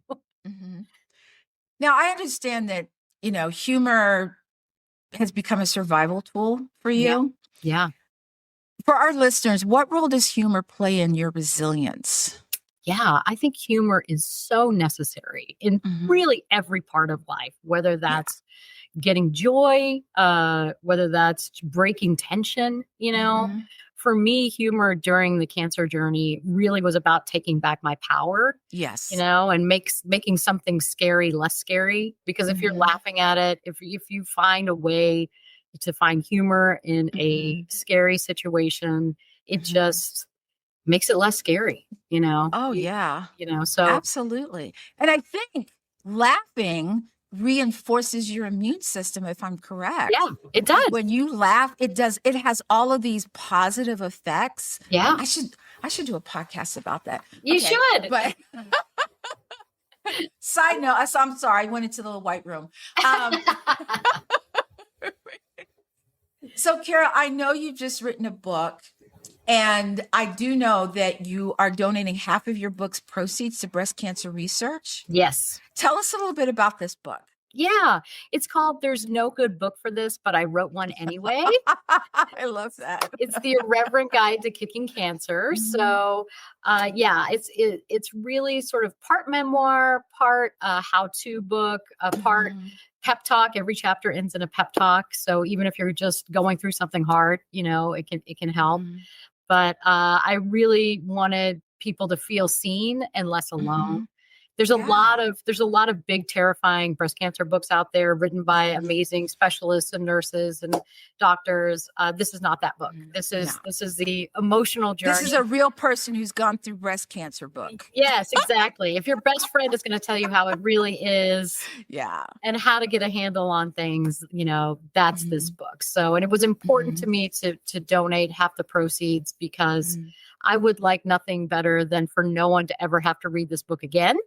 [SPEAKER 1] mhm. Now, I understand that, humor has become a survival tool for
[SPEAKER 2] Yeah.
[SPEAKER 1] you.
[SPEAKER 2] Yeah.
[SPEAKER 1] For our listeners, what role does humor play in your resilience?
[SPEAKER 2] Yeah, I think humor is so necessary in
[SPEAKER 1] Mhm.
[SPEAKER 2] really every part of life, whether
[SPEAKER 1] Yeah.
[SPEAKER 2] that's getting joy, whether that's breaking tension.
[SPEAKER 1] Mhm.
[SPEAKER 2] for me, humor during the cancer journey really was about taking back my power,
[SPEAKER 1] Yes.
[SPEAKER 2] and making something scary less scary. Because if you're laughing at it, if you find a way to find humor in a scary situation, it just makes it less scary,
[SPEAKER 1] Oh, yeah.
[SPEAKER 2] So
[SPEAKER 1] Absolutely. And I think laughing reinforces your immune system, if I'm correct.
[SPEAKER 2] yeah, it does.
[SPEAKER 1] When you laugh, it has all of these positive effects.
[SPEAKER 2] Yeah,
[SPEAKER 1] I should do a podcast about that.
[SPEAKER 2] you
[SPEAKER 1] Okay,
[SPEAKER 2] should.
[SPEAKER 1] But side note, so I'm sorry, I went into the little white room. So Cara, I know you've just written a book, and I do know that you are donating half of your book's proceeds to breast cancer research.
[SPEAKER 2] Yes.
[SPEAKER 1] Tell us a little bit about this book.
[SPEAKER 2] Yeah, it's called There's No Good Book for This, but I wrote one anyway.
[SPEAKER 1] I love that.
[SPEAKER 2] It's the Irreverent Guide to Kicking Cancer. So, it's really sort of part memoir, part how-to book, part pep talk. Every chapter ends in a pep talk. So even if you're just going through something hard, it can help. But I really wanted people to feel seen and less alone. There's a lot of big, terrifying breast cancer books out there written by amazing specialists and nurses and doctors. This is not that book. This is the emotional journey.
[SPEAKER 1] This is a real person who's gone through breast cancer book.
[SPEAKER 2] Yes, exactly. If your best friend is going to tell you how it really is, and how to get a handle on things, that's this book. So, and it was important to me to donate half the proceeds because I would like nothing better than for no one to ever have to read this book again,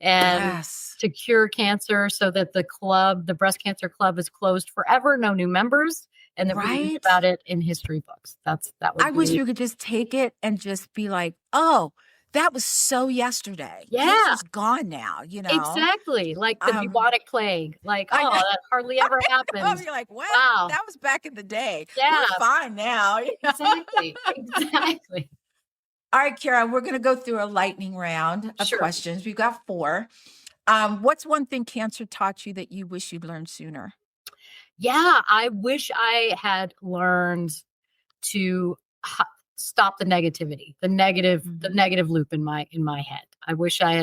[SPEAKER 2] and to cure cancer, so that the breast cancer club is closed forever, no new members, and that we read about it in history books. I
[SPEAKER 1] wish you could just take it and just be like, oh, that was so yesterday.
[SPEAKER 2] Yeah.
[SPEAKER 1] Cancer's gone now,
[SPEAKER 2] Exactly. Like the bubonic plague. Like, that hardly ever happens.
[SPEAKER 1] You're like, wow, that was back in the day. Yeah. We're fine now.
[SPEAKER 2] Exactly.
[SPEAKER 1] All right, Cara, we're going to go through a lightning round of questions. We've got 4. What's one thing cancer taught you that you wish you'd learned sooner?
[SPEAKER 2] Yeah, I wish I had learned to stop the negativity, the negative loop in my head. I wish I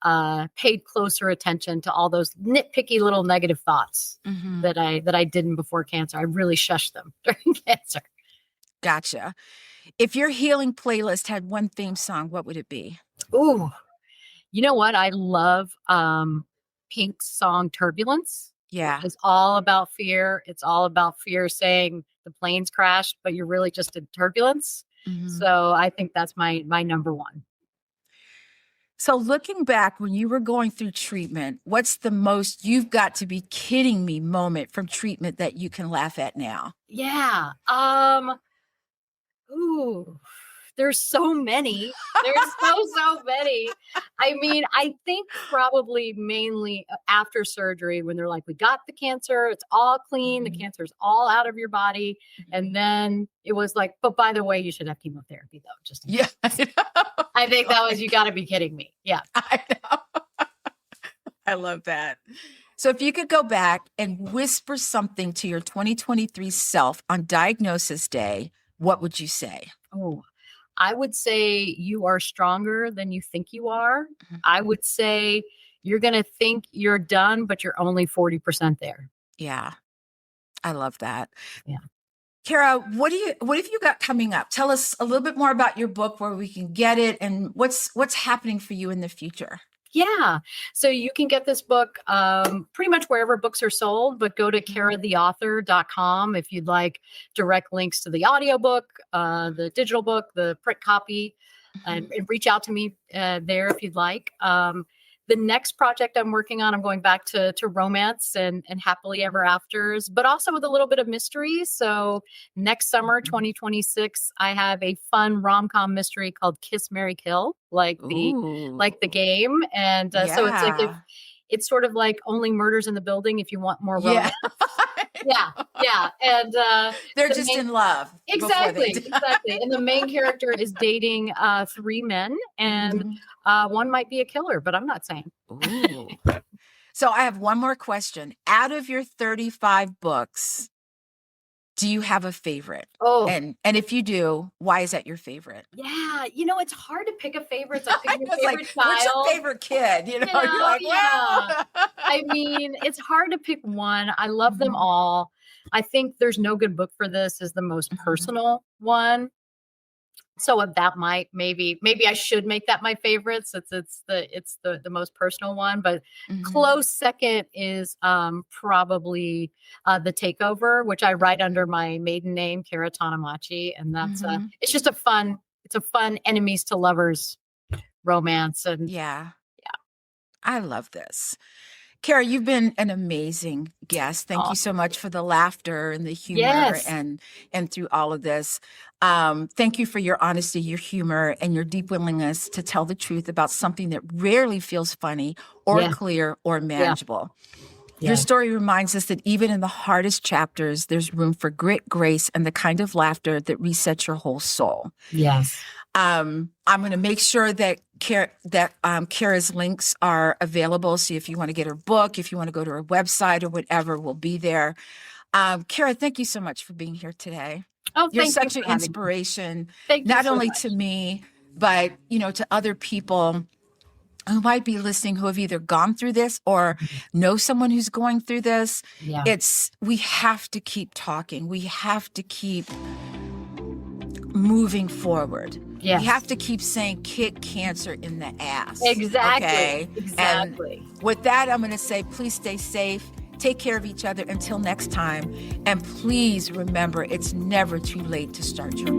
[SPEAKER 2] had paid closer attention to all those nitpicky little negative thoughts that I didn't before cancer. I really shushed them during cancer.
[SPEAKER 1] Gotcha. If your healing playlist had one theme song, what would it be?
[SPEAKER 2] Ooh, you know what? I love Pink's song Turbulence.
[SPEAKER 1] Yeah.
[SPEAKER 2] It's all about fear. It's all about fear saying the plane's crashed, but you're really just in turbulence. So I think that's my number one.
[SPEAKER 1] So looking back when you were going through treatment, what's the most you've got to be kidding me moment from treatment that you can laugh at now?
[SPEAKER 2] Yeah. There's so many. There's so many. I mean, I think probably mainly after surgery when they're like, we got the cancer, it's all clean, the cancer's all out of your body. And then it was like, but by the way, you should have chemotherapy though. I think that was, you got to be kidding me. Yeah.
[SPEAKER 1] I know. I love that. So if you could go back and whisper something to your 2023 self on diagnosis day, what would you say?
[SPEAKER 2] Oh, I would say you are stronger than you think you are. I would say you're going to think you're done, but you're only 40% there.
[SPEAKER 1] Yeah. I love that.
[SPEAKER 2] Yeah.
[SPEAKER 1] Cara, what have you got coming up? Tell us a little bit more about your book, where we can get it, and what's happening for you in the future.
[SPEAKER 2] Yeah. So you can get this book pretty much wherever books are sold, but go to caratheauthor.com if you'd like direct links to the audiobook, the digital book, the print copy, and reach out to me there if you'd like. The next project I'm working on, I'm going back to romance and happily ever afters, but also with a little bit of mystery. So next summer, 2026, I have a fun rom-com mystery called Kiss, Marry, Kill, like the game. And so it's like, it's sort of like Only Murders in the Building if you want more romance. Yeah. And
[SPEAKER 1] they're just in love.
[SPEAKER 2] Exactly. And the main character is dating 3 men, and one might be a killer, but I'm not saying.
[SPEAKER 1] Ooh. So I have one more question. Out of your 35 books, Do you have a favorite?
[SPEAKER 2] Oh,
[SPEAKER 1] And if you do, why is that your favorite?
[SPEAKER 2] yeah. It's hard to pick a favorite. It's like
[SPEAKER 1] I
[SPEAKER 2] picking your
[SPEAKER 1] was like,
[SPEAKER 2] favorite
[SPEAKER 1] what's your
[SPEAKER 2] child.
[SPEAKER 1] favorite kid? You're like,
[SPEAKER 2] Yeah.
[SPEAKER 1] well.
[SPEAKER 2] I mean, it's hard to pick one. I love them
[SPEAKER 1] Mhm,
[SPEAKER 2] all. I think there's no good book for this is the most
[SPEAKER 1] mhm,
[SPEAKER 2] personal one. So that might maybe I should make that my favorite since it's the most personal one. But
[SPEAKER 1] mhm,
[SPEAKER 2] close second is probably the Takeover, which I write under my maiden name, Cara Tanamachi, and that's
[SPEAKER 1] mhm.
[SPEAKER 2] it's just a fun enemies to lovers romance. And
[SPEAKER 1] Yeah, I love this. Cara, you've been an amazing guest. Thank
[SPEAKER 2] oh,
[SPEAKER 1] you so much for the laughter and the humor
[SPEAKER 2] yes,
[SPEAKER 1] and through all of this. Thank you for your honesty, your humor, and your deep willingness to tell the truth about something that rarely feels funny or
[SPEAKER 2] yeah,
[SPEAKER 1] clear or
[SPEAKER 2] yeah,
[SPEAKER 1] manageable. Your
[SPEAKER 2] yeah,
[SPEAKER 1] story reminds us that even in the hardest chapters, there's room for grit, grace, and the kind of laughter that resets your whole soul.
[SPEAKER 2] yes.
[SPEAKER 1] I'm going to make sure that Cara's links are available. So if you want to get her book, if you want to go to her website or whatever, we'll be there. Cara, thank you so much for being here today.
[SPEAKER 2] Oh,
[SPEAKER 1] You're
[SPEAKER 2] thank you
[SPEAKER 1] such an
[SPEAKER 2] for having me.
[SPEAKER 1] inspiration,
[SPEAKER 2] Thank you
[SPEAKER 1] not
[SPEAKER 2] so
[SPEAKER 1] only
[SPEAKER 2] much.
[SPEAKER 1] to me, but to other people who might be listening who have either gone through this or know someone who's going through this.
[SPEAKER 2] Yeah,
[SPEAKER 1] We have to keep talking. We have to keep moving forward. We
[SPEAKER 2] yes,
[SPEAKER 1] have to keep saying kick cancer in the ass.
[SPEAKER 2] exactly,
[SPEAKER 1] Okay. And
[SPEAKER 2] exactly.
[SPEAKER 1] with that, I'm going to say, please stay safe. Take care of each other until next time. And please remember, it's never too late to start your